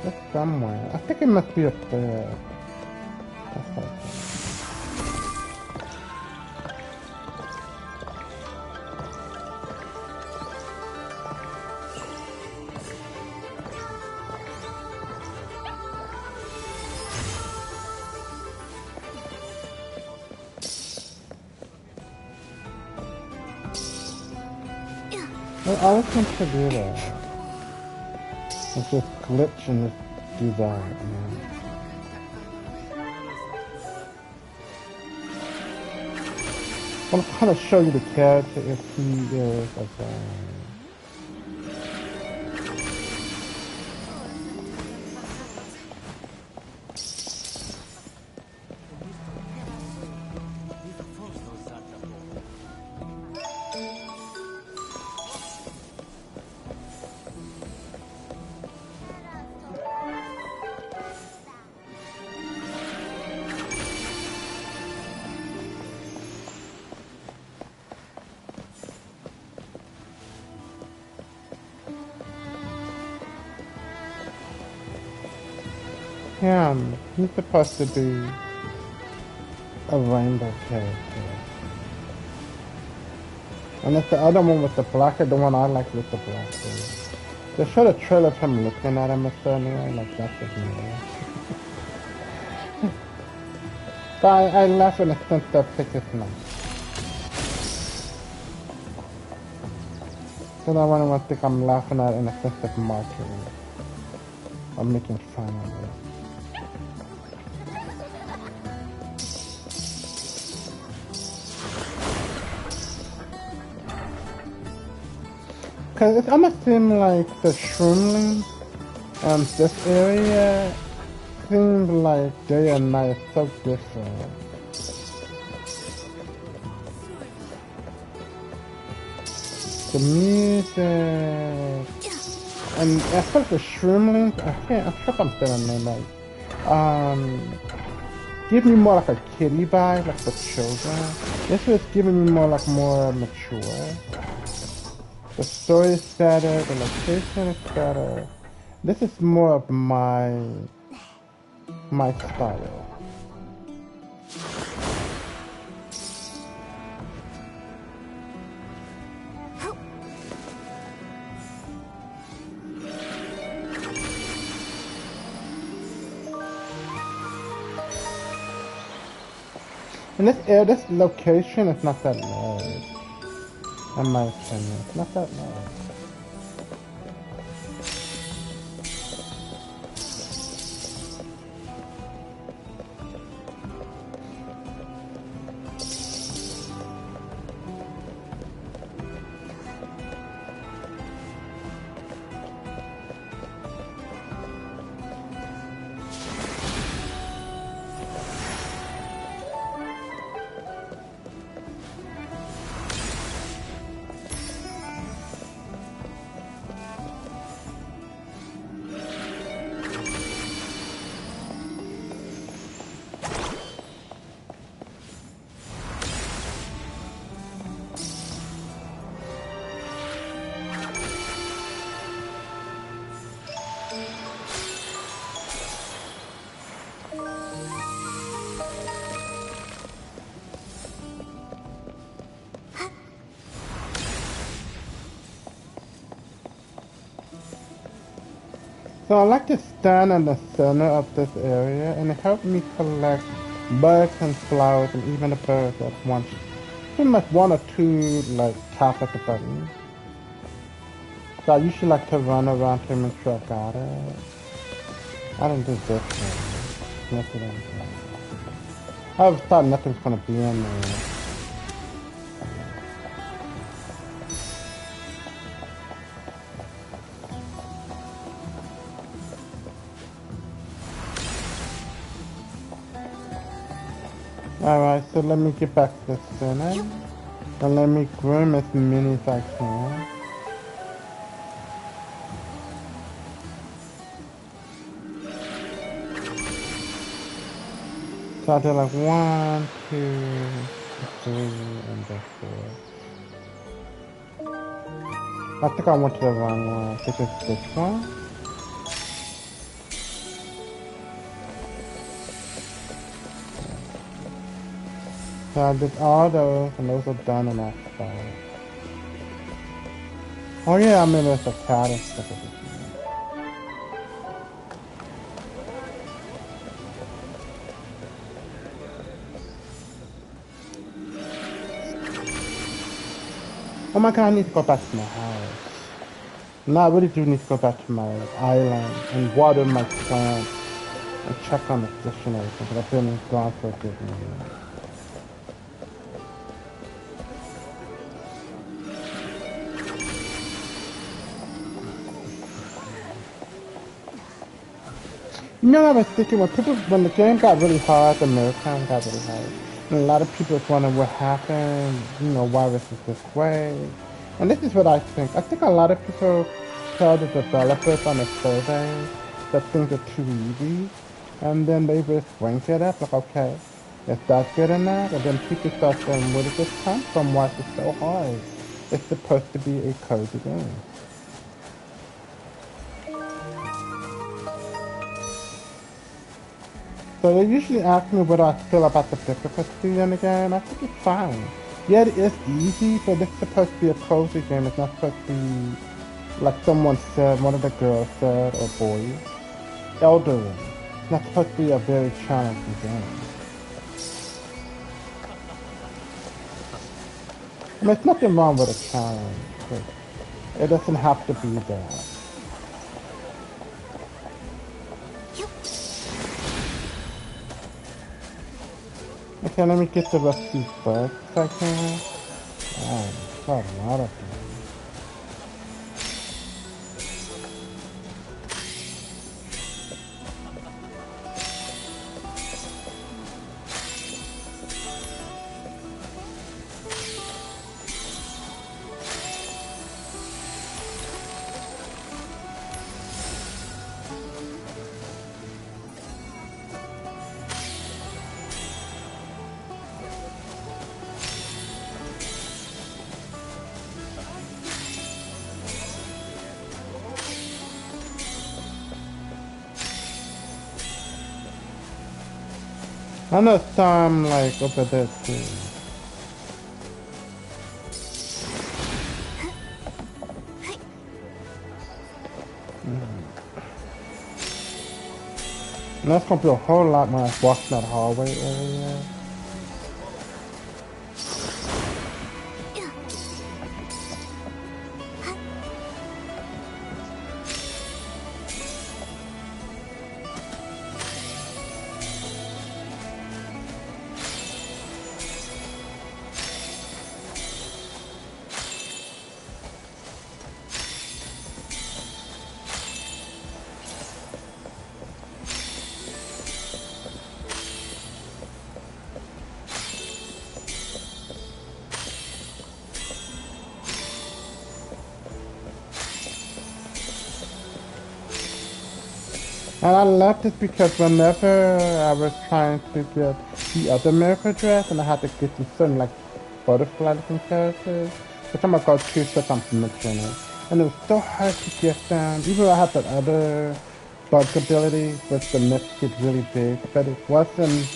It's somewhere. I think it must be up there. That's what I think. I always seem to do that. It's just glitch and just do that, man. I'm trying to show you the character if he is a him. He's supposed to be a rainbow character. And it's the other one with the blacker, the one I like with the blacker. They showed a trailer of him looking at him a certain way, like that's his name. But I laugh in the sense that pick is nice. Because I want to think I'm laughing at it in a sense of mockery. I'm making fun of it. Cause it's almost seem like the shroomling this area seems like day and night so different. The music and as far as the shroomlings, I'm sure I'm saying their name right. Give me more like a kiddie vibe, like for children. This was giving me more like more mature. The story is better, the location is better. This is more of my style. And this location is not that large. In my opinion, it's not that large. So I like to stand in the center of this area and it helped me collect bugs and flowers and even the birds at once. Pretty much one or two like tap at the button. So I usually like to run around to make sure I got it. I didn't do this one. I thought nothing was gonna be in there. Alright, so let me get back to the center. And let me groom as many as I can. So I did like 1, 2, 3, and then 4. I think I went to the wrong one. This is this one. So I did all those, and those are done in that spot. Oh yeah, I mean there's a cat and stuff. Oh my god, I need to go back to my house. No, I really do need to go back to my island and water my plants and check on the fish and everything, because I've been gone for a good minute. You know, I was thinking when the game got really hard, the mirror count got really hard, and a lot of people was wondering what happened, you know, why this is this way. And this is what I think. I think a lot of people tell the developers on the survey that things are too easy, and then they just rank it up, like, okay, is that good enough? And then people start saying, where did this come from? Why is it so hard? It's supposed to be a cozy game. So they usually ask me what I feel about the difficulty in the game. I think it's fine. Yeah, it is easy, but it's supposed to be a cozy game. It's not supposed to be, like someone said, one of the girls said, or boys, elderly. It's not supposed to be a very challenging game. I mean, there's nothing wrong with a challenge, but it doesn't have to be that. Okay, let me get the rest of these bugs if I can. Oh, got a lot of them. I know some like over there too. And that's gonna be a whole lot when I walk that hallway area. And I love this because whenever I was trying to get the other miracle dress and I had to get to certain like butterfly looking characters, which I'm gonna go to since I'm mentioning it. And it was so hard to get them, even though I had that other bug ability which the mist get really big, but it wasn't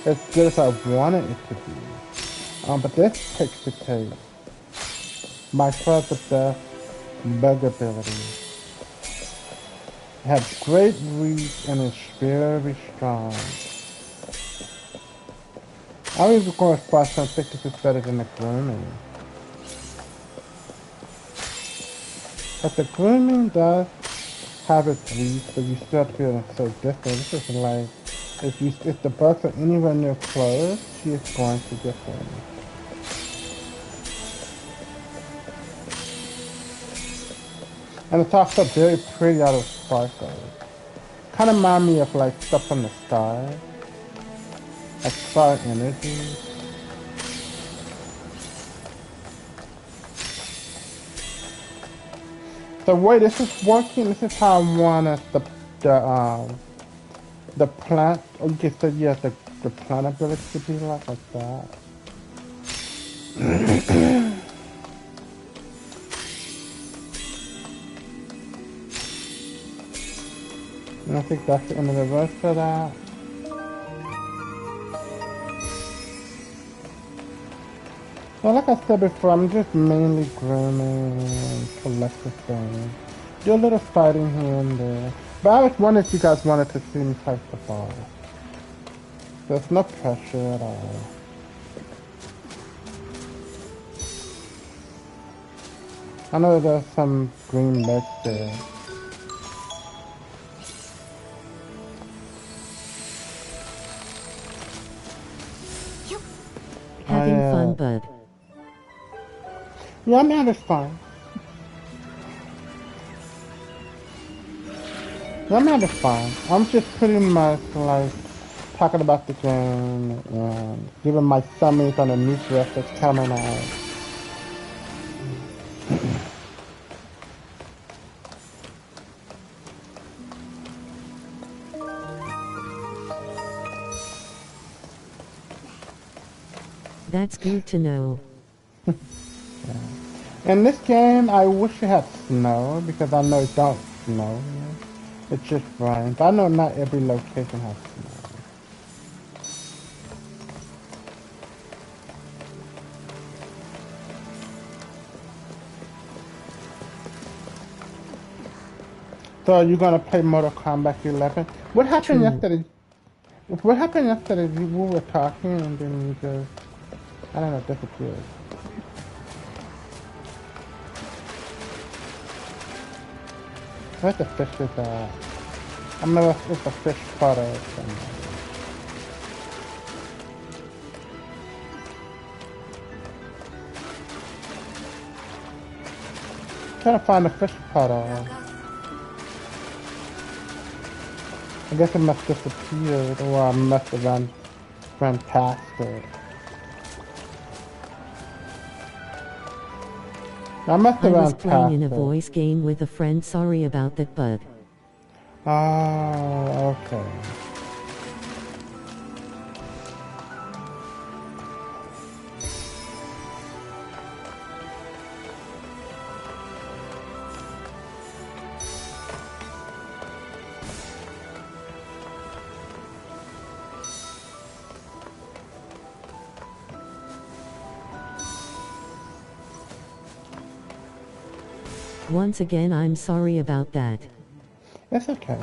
as good as I wanted it to be. But this takes the cake. By far the best bug ability. It has great reach and is very strong. I was going as far as I think this is better than the grooming. But the grooming does have its reach, but you still have to feel so different. This is like, if the bugs are anywhere near close, she is going to get them. And it's also very pretty out of sparkle. Kind of remind me of like stuff from the sky. Like star energy. The way this is working, this is how I wanted the plant, or you can say, yeah, the plant ability to be like that. And I think that's the end of the verse for that. Well, like I said before, I'm just mainly grooming and collecting things. Do a little fighting here and there. But I was wondering if you guys wanted to see me fight the boss. There's no pressure at all. I know there's some green legs there. Having fun, bud. Yeah, I'm having fun. I'm having fun. I'm just pretty much like talking about the game and giving my summaries on the new dress that's coming out. That's good to know. Yeah. In this game, I wish it had snow because I know it don't snow here. It's just rain. But I know not every location has snow. So are you gonna play Mortal Kombat 11? What happened yesterday? What happened yesterday? We were talking and then you just, I don't know, disappeared. Where's the fish is at? I don't know if it's a fish puddle or something. Trying to find a fish puddle. I guess it must have disappeared or I must have ran past it. I must have I was ran playing past in a it. voice game with a friend. Sorry about that, bud. Oh, okay. Once again, I'm sorry about that. It's okay.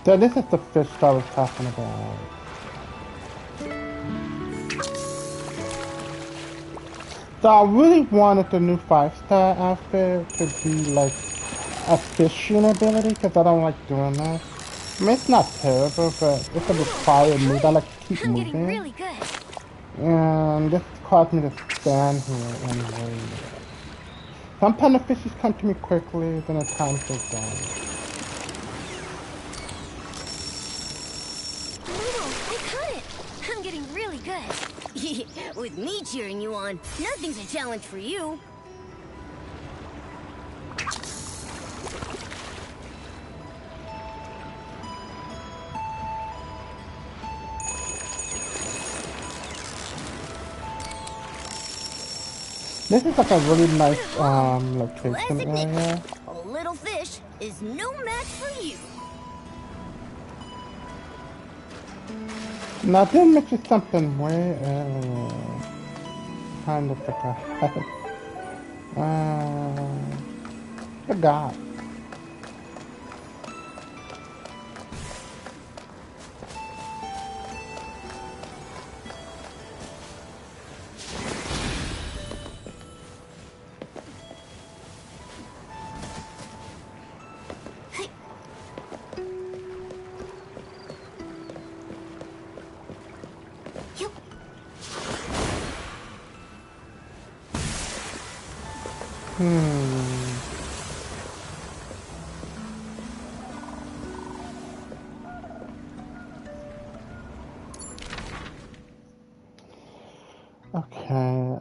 So this is the fish I was talking about. So I really wanted the new 5-star outfit to be like a fishing ability because I don't like doing that. I mean, it's not terrible, but it's a required move. I like to keep I'm getting moving. really good. And this caused me to stand here and wait. Sometimes the fishes come to me quickly, then at times they don't. I caught it. I'm getting really good. With me cheering you on, nothing's a challenge for you. This is like a really nice location Pleasant area. Nikki, a little fish is no match for you. Now I did mention something way earlier. Kind of forgot. Forgot. Okay.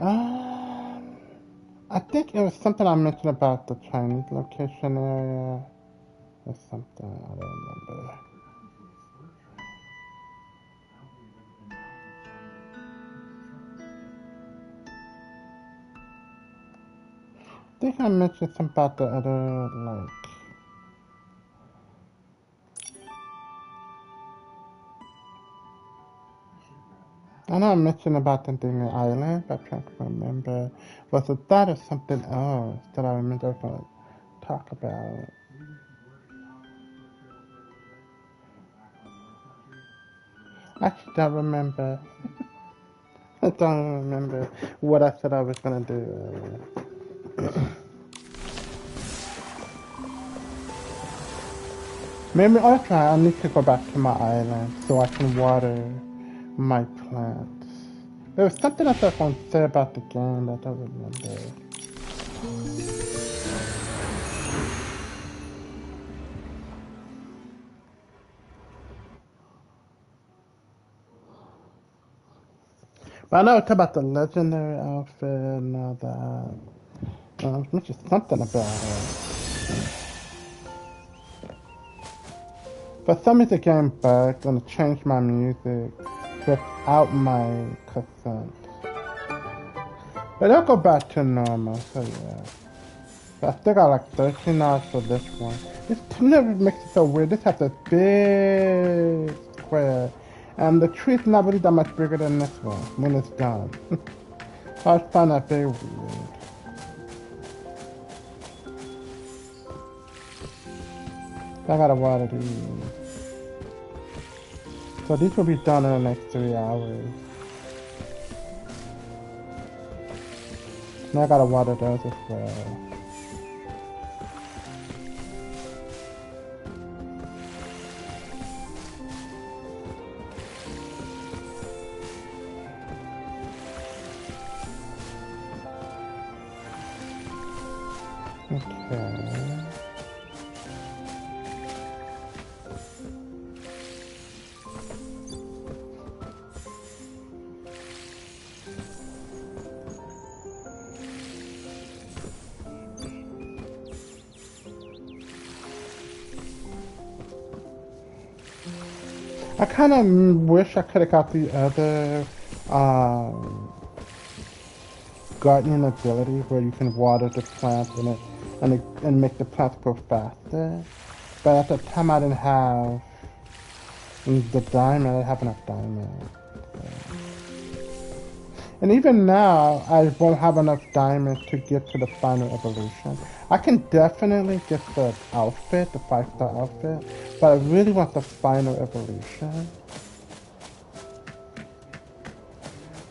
I think it was something I mentioned about the Chinese location area. Or something, I don't remember. think I mentioned something about the other, like... I know I mentioned about the thing in Ireland, but I can't remember. Was it that or something else that I remember I was going to talk about? I actually don't remember. I don't remember what I said I was going to do. Maybe I'll try. I need to go back to my island so I can water my plants. There was something else I was going to say about the game, but I don't remember. But I know it's about the legendary outfit and all that. I mentioned something about it. For some reason, the game bugged and it changed my music without my consent. But it'll go back to normal, so yeah. I still got like 13 hours for this one. This never makes it so weird. This has a big square, and the tree's not really that much bigger than this one when it's done. I just find that very weird. I gotta water these. So these will be done in the next 3 hours. Now I gotta water those as well. Okay. I kind of wish I could have got the other gardening ability where you can water the plants and make the plants grow faster. But at the time I didn't have the diamond. I didn't have enough diamond. So. And even now, I won't have enough diamonds to get to the final evolution. I can definitely get the outfit, the 5-star outfit, but I really want the final evolution.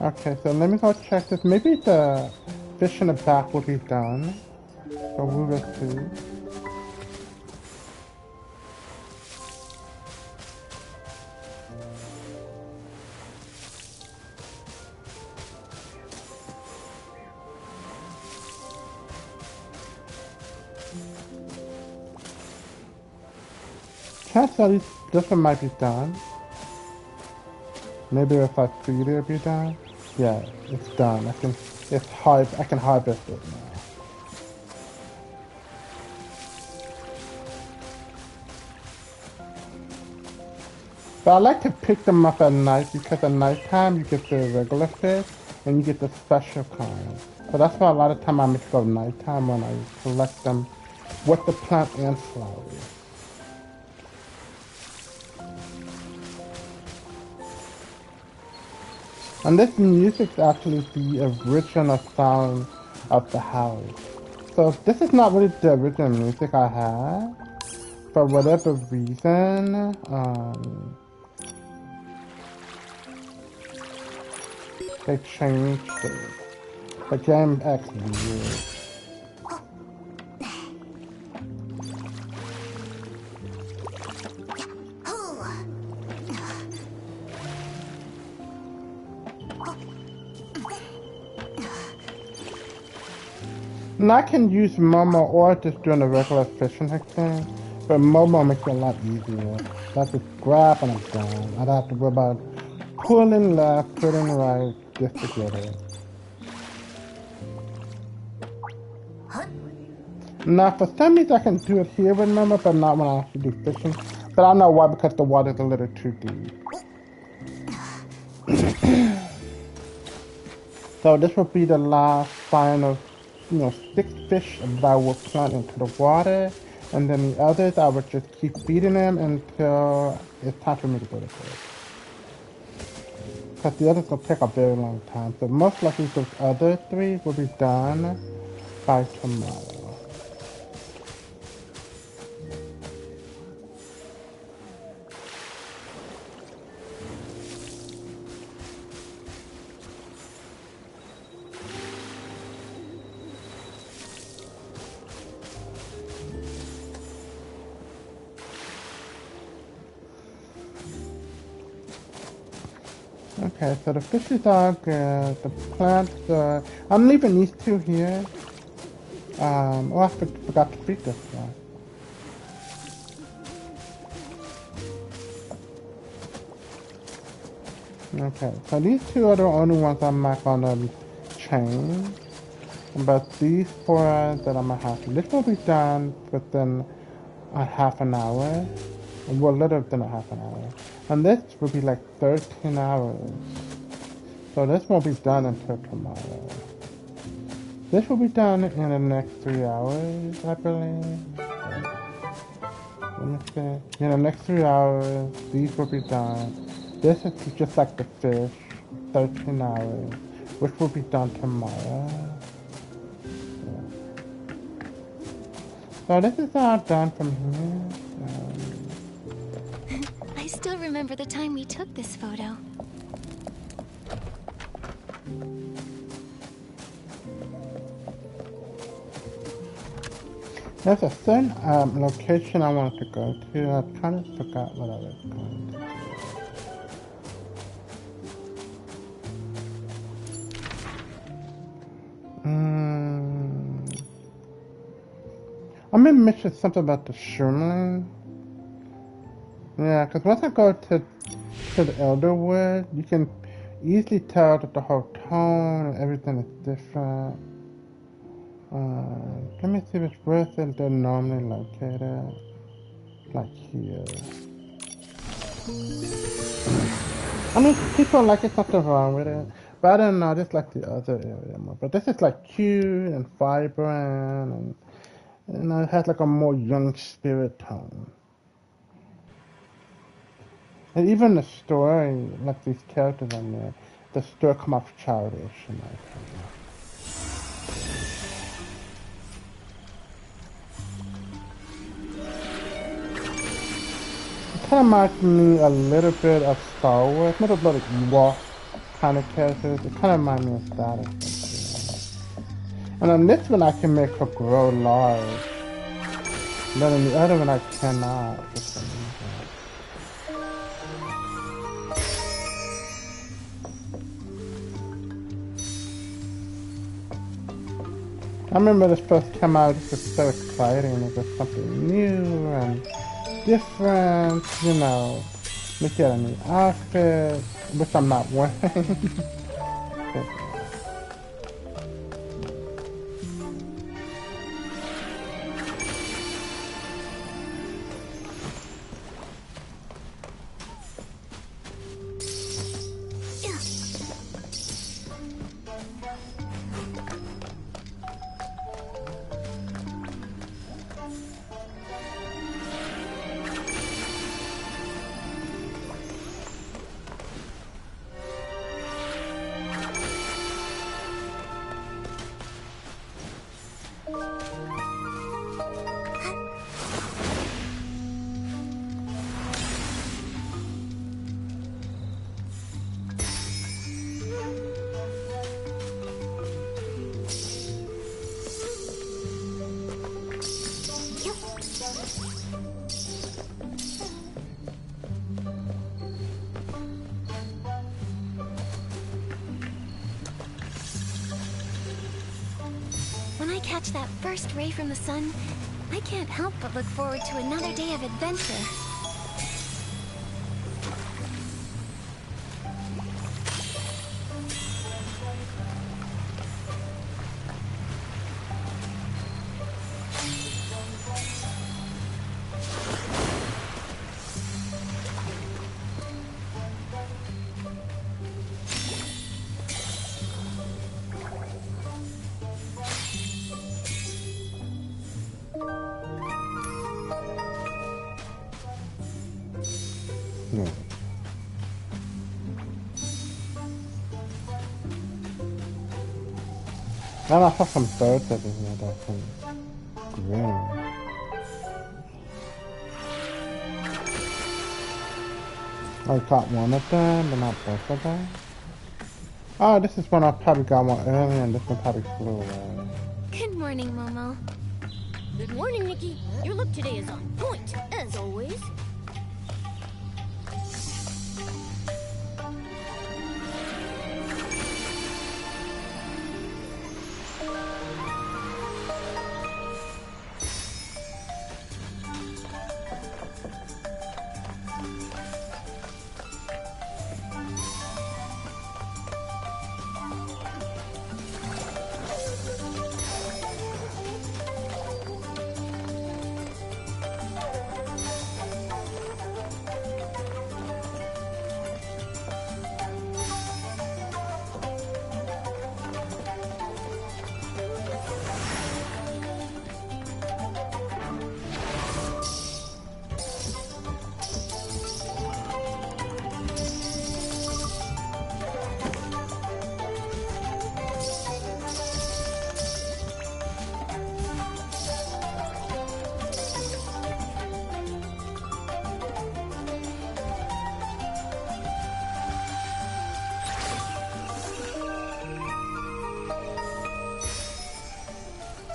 Okay, so let me go check this. Maybe the fish in the back will be done. So we will see. Chances are this one might be done. Maybe if I feed it, it'll be done. Yeah, it's done. I can harvest it now. But I like to pick them up at night because at nighttime you get the regular fish and you get the special kind. So that's why a lot of time I make it go nighttime when I collect them with the plant and flowers. And this music is actually the original sound of the house. So this is not really the original music I had. For whatever reason, they changed it. The game acts weird. And I can use Momo or just doing a regular fishing thing, but Momo makes it a lot easier. I just grab and I'm done. I don't have to worry about pulling left, pulling right, just to get it. Now for some reason I can do it here with Momo, but not when I actually do fishing. But I don't know why, because the water's a little too deep. So this will be the last final six fish that I would plant into the water, and then the others I would just keep feeding them until it's time for me to go to bed. Because the others will take a very long time. So most likely those other three will be done by tomorrow. Okay, so the fishes are good. The plants are... I'm leaving these two here. Oh, I forgot to feed this one. Okay, so these two are the only ones I'm not gonna change. But these four that I'm gonna have, this will be done within a half an hour. Well, a little than a half an hour. And this will be like 13 hours. So this won't be done until tomorrow. This will be done in the next 3 hours, I believe. Let me see. In the next 3 hours, these will be done. This is just like the fish, 13 hours, which will be done tomorrow. Yeah. So this is all done from here. I still remember the time we took this photo. There's a certain location I wanted to go to. I kind of forgot what I was going to do. I'm gonna mention something about the Shroomling. Yeah, because once I go to the Elderwood, you can easily tell that the whole tone and everything is different. Let me see which where they're normally located. Like here. I mean, people like it, nothing wrong with it. But I don't know, I just like the other area more. But this is like cute and vibrant and it has like a more young spirit tone. And even the story, like these characters in there, the story come off childish in my opinion. It kind of reminds me a little bit of Star Wars, not a lot of Ewok kind of characters. It kind of reminds me of that. And on this one, I can make her grow large. But on the other one, I cannot. I remember this first came out, it was so exciting. It was something new and different, you know. Look at a new outfit, which I'm not wearing. When I catch that first ray from the sun, I can't help but look forward to another day of adventure. Yeah. And I saw some birds over here that's green. I caught one of them, but not both of them. Oh, this is when I probably got one earlier, and this one probably flew away. Good morning, Momo. Good morning, Nikki. Your look today is on point, as always.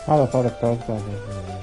Oh, I thought it goes over here.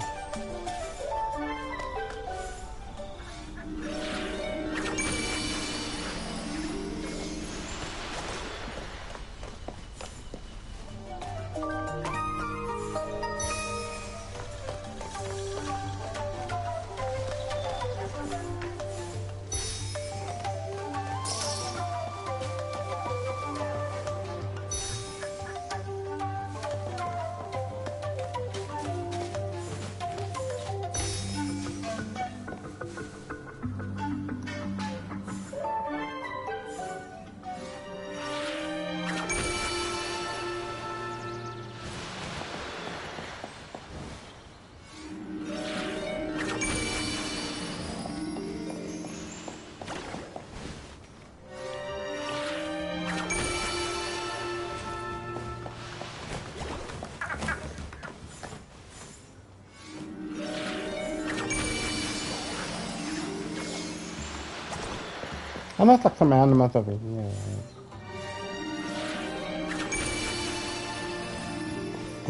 And there's like some animals over here.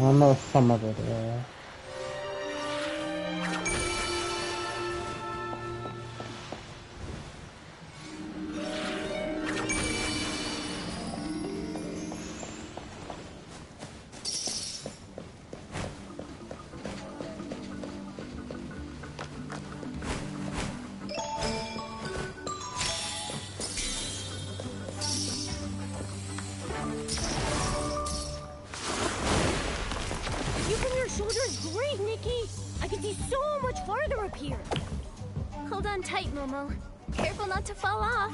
I know some of it there. Keeping your shoulders great, Nikki. I can see so much farther up here. Hold on tight, Momo. Careful not to fall off.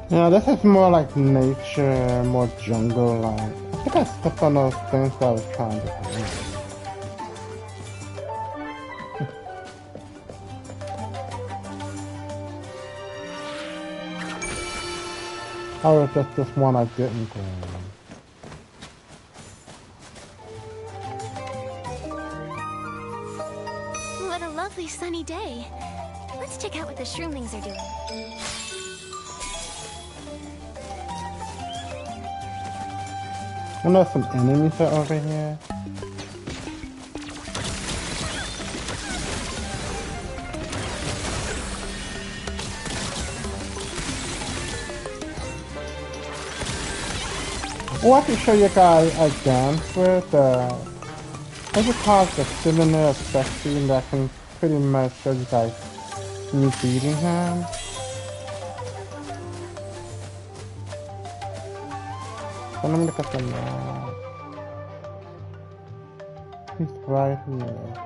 Yeah, this is more like nature, more jungle-like. I think I stepped on those things that I was trying to do. Oh, it's just this one I didn't do. What a lovely sunny day. Let's check out what the shroomlings are doing. I know some enemies are over here. Oh, I can show you guys a dance with I just call it the cylinder of sexy, and that can pretty much show you guys me beating him. So let me look at the map. He's right here.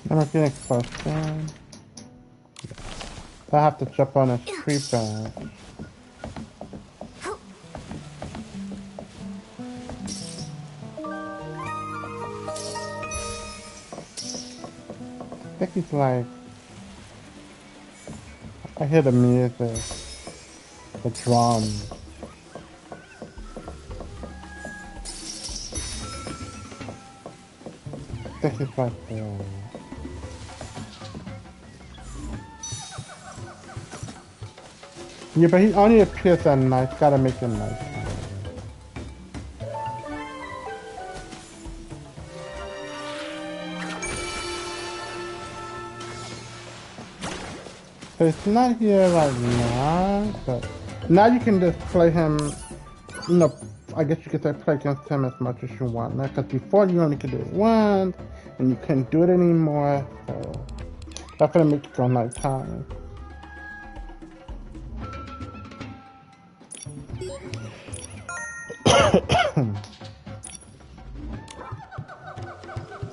I'm getting close down. I have to jump on a tree branch. I think he's like... I hear the music. The drums. I think he's like there. Yeah, but he only appears at night. Gotta make it night. So it's not here right now, but now you can just play him, you know, I guess you could say play against him as much as you want now, because before you only could do it once, and you couldn't do it anymore, so that's gonna make it go nighttime.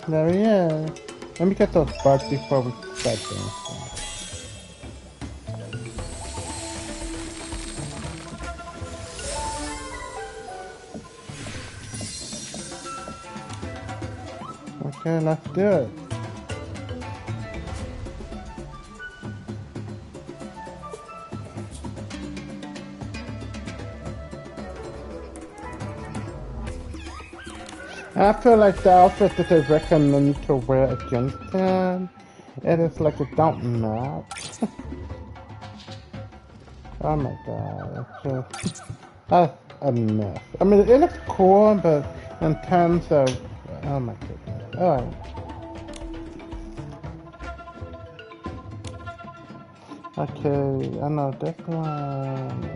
There he is. Let me get those bugs before we start dancing. Okay, let's do it. I feel like the outfit that they recommend to wear against him, it is like it don't match. Oh my god, it's just, that's a mess. I mean, it looks cool, but in terms of, oh my goodness. Alright. Okay, I know this one.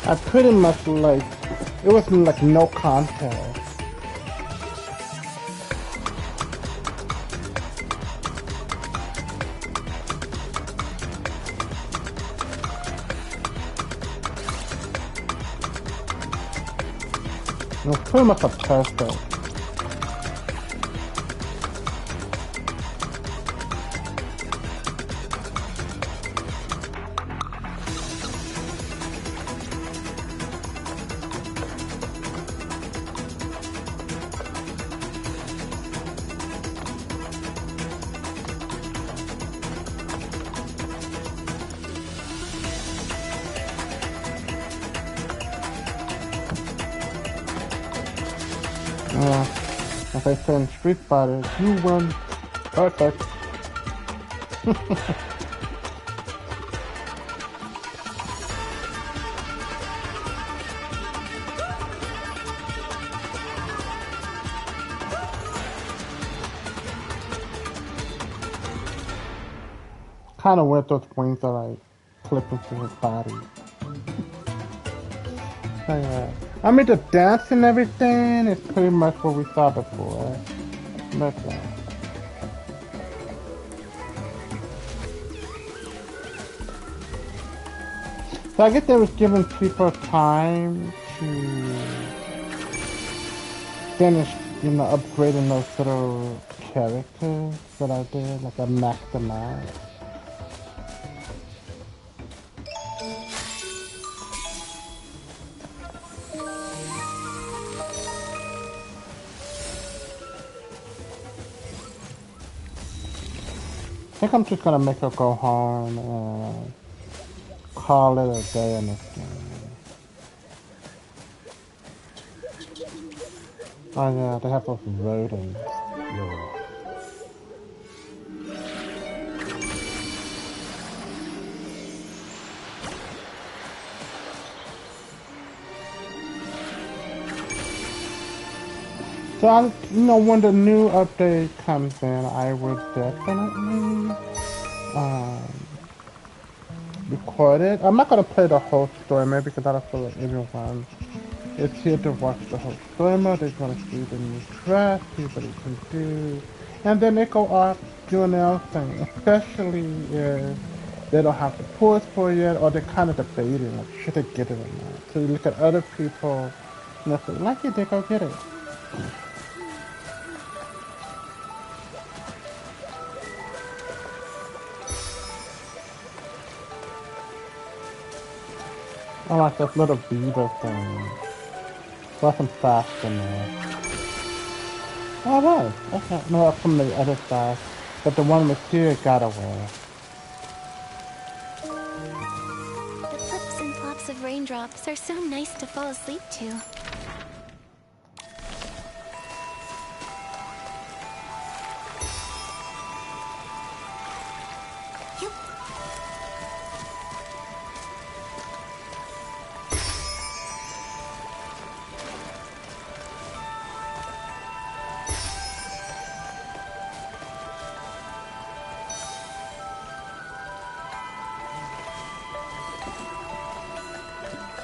I pretty much like, it was like no contest. It was pretty much a perfect. As I say in Street Fighter, you win. Perfect. Kind of weird those wings are like clip into his body. So yeah. I mean, the dance and everything is pretty much what we saw before. But, so I guess they was giving people time to finish, you know, upgrading those little characters that I did, like I maxed them out. I think I'm just gonna make her go home and call it a day in this game. Oh yeah, they have those rodents. Yeah. So I, you know, when the new update comes in, I would definitely record it. I'm not gonna play the whole story, maybe because I don't feel like everyone is here to watch the whole story mode. They want to see the new dress, see what it can do, and then they go off doing their own thing. Especially if they don't have the pause for it yet, or they're kind of debating like should they get it or not. So you look at other people, and if they like it, they go get it. I like this little beaver thing. Wasn't fast enough. Oh, it was. Okay. No, from the other side. But the one with here got away. The flips and flops of raindrops are so nice to fall asleep to.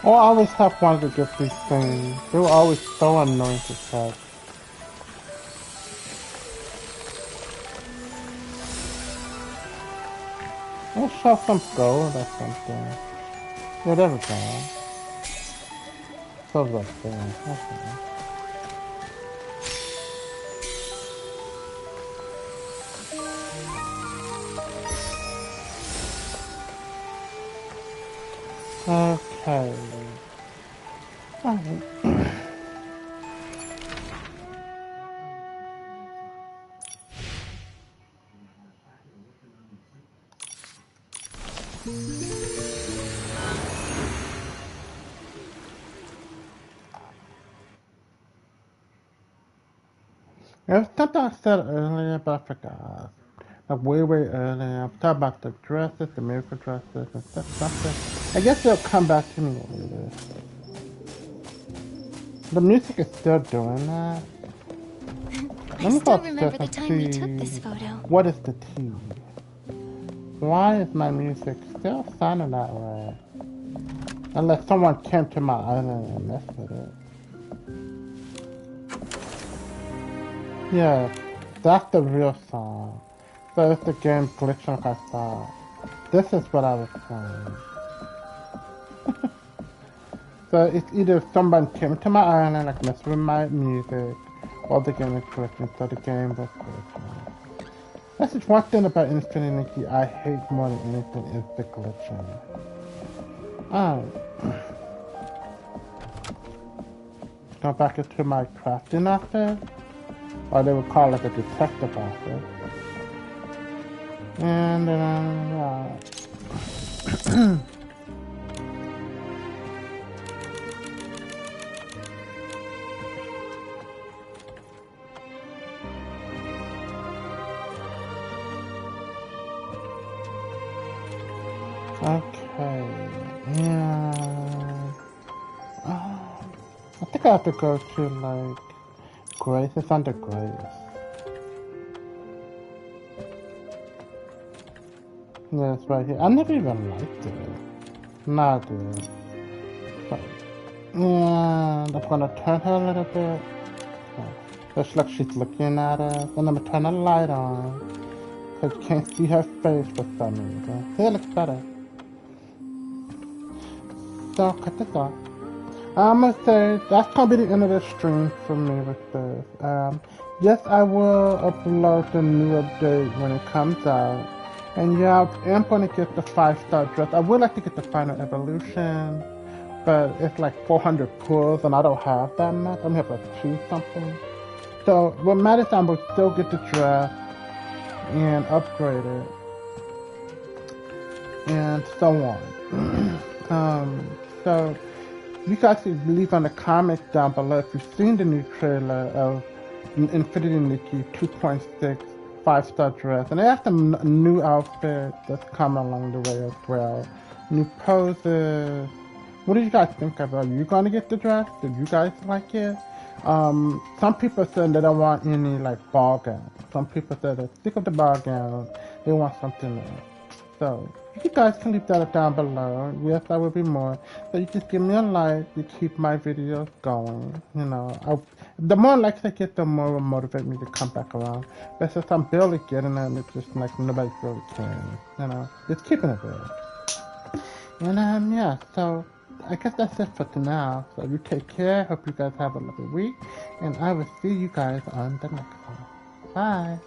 Oh, I always have wanted to get these things. They were always so annoying to catch. Let's show some gold or something. Yeah, there we go. So right there. Okay. Okay. Alright. There's something I said earlier, but I forgot. Like way earlier. I'm talking about the dresses, the miracle dresses, and something. I guess they'll come back to me later. The music is still doing that. I still remember the time we took this photo. What is the T? Why is my music still sounding that way? Unless someone came to my island and messed with it. Yeah, that's the real song. So it's the game glitching like I thought. This is what I was saying. So it's either someone came to my island, like messed with my music, or the game is glitching, so the game was glitching. That's just one thing about Instant Nikki I hate more than anything is the glitching. Go back into my crafting office, or they would call it a detective office. And yeah. Okay, yeah. I think I have to go to like Grace. It's under Grace. Yeah, it's right here. I never even liked it. No, I did. But, yeah, I'm gonna turn her a little bit. Looks like she's looking at us. And I'm gonna turn the light on. Because you can't see her face for some reason. See, it looks better. So, cut this off. I'm gonna say that's gonna be the end of the stream for me with this. Yes, I will upload the new update when it comes out. And yeah, I am gonna get the 5-star dress. I would like to get the final evolution, but it's like 400 pulls and I don't have that much. I'm gonna have like 2 something. So what matters is I'm gonna still get the dress and upgrade it. And so on. So you guys can leave on the comments down below if you've seen the new trailer of Infinity Nikki 2.6 5-star dress. And they have some new outfits that's coming along the way as well. New poses. What do you guys think of it? Are you gonna get the dress? Did you guys like it? Some people said they don't want any like ball gowns. Some people said they're sick of the ball gowns. They want something else. So you guys can leave that down below. Yes, I will be more. So you just give me a like to keep my videos going. You know, the more likes I get, the more it will motivate me to come back around. But since I'm barely getting them, it's just like nobody's really caring. You know, just keeping it real. And yeah, so I guess that's it for now. So you take care. Hope you guys have a lovely week. And I will see you guys on the next one. Bye.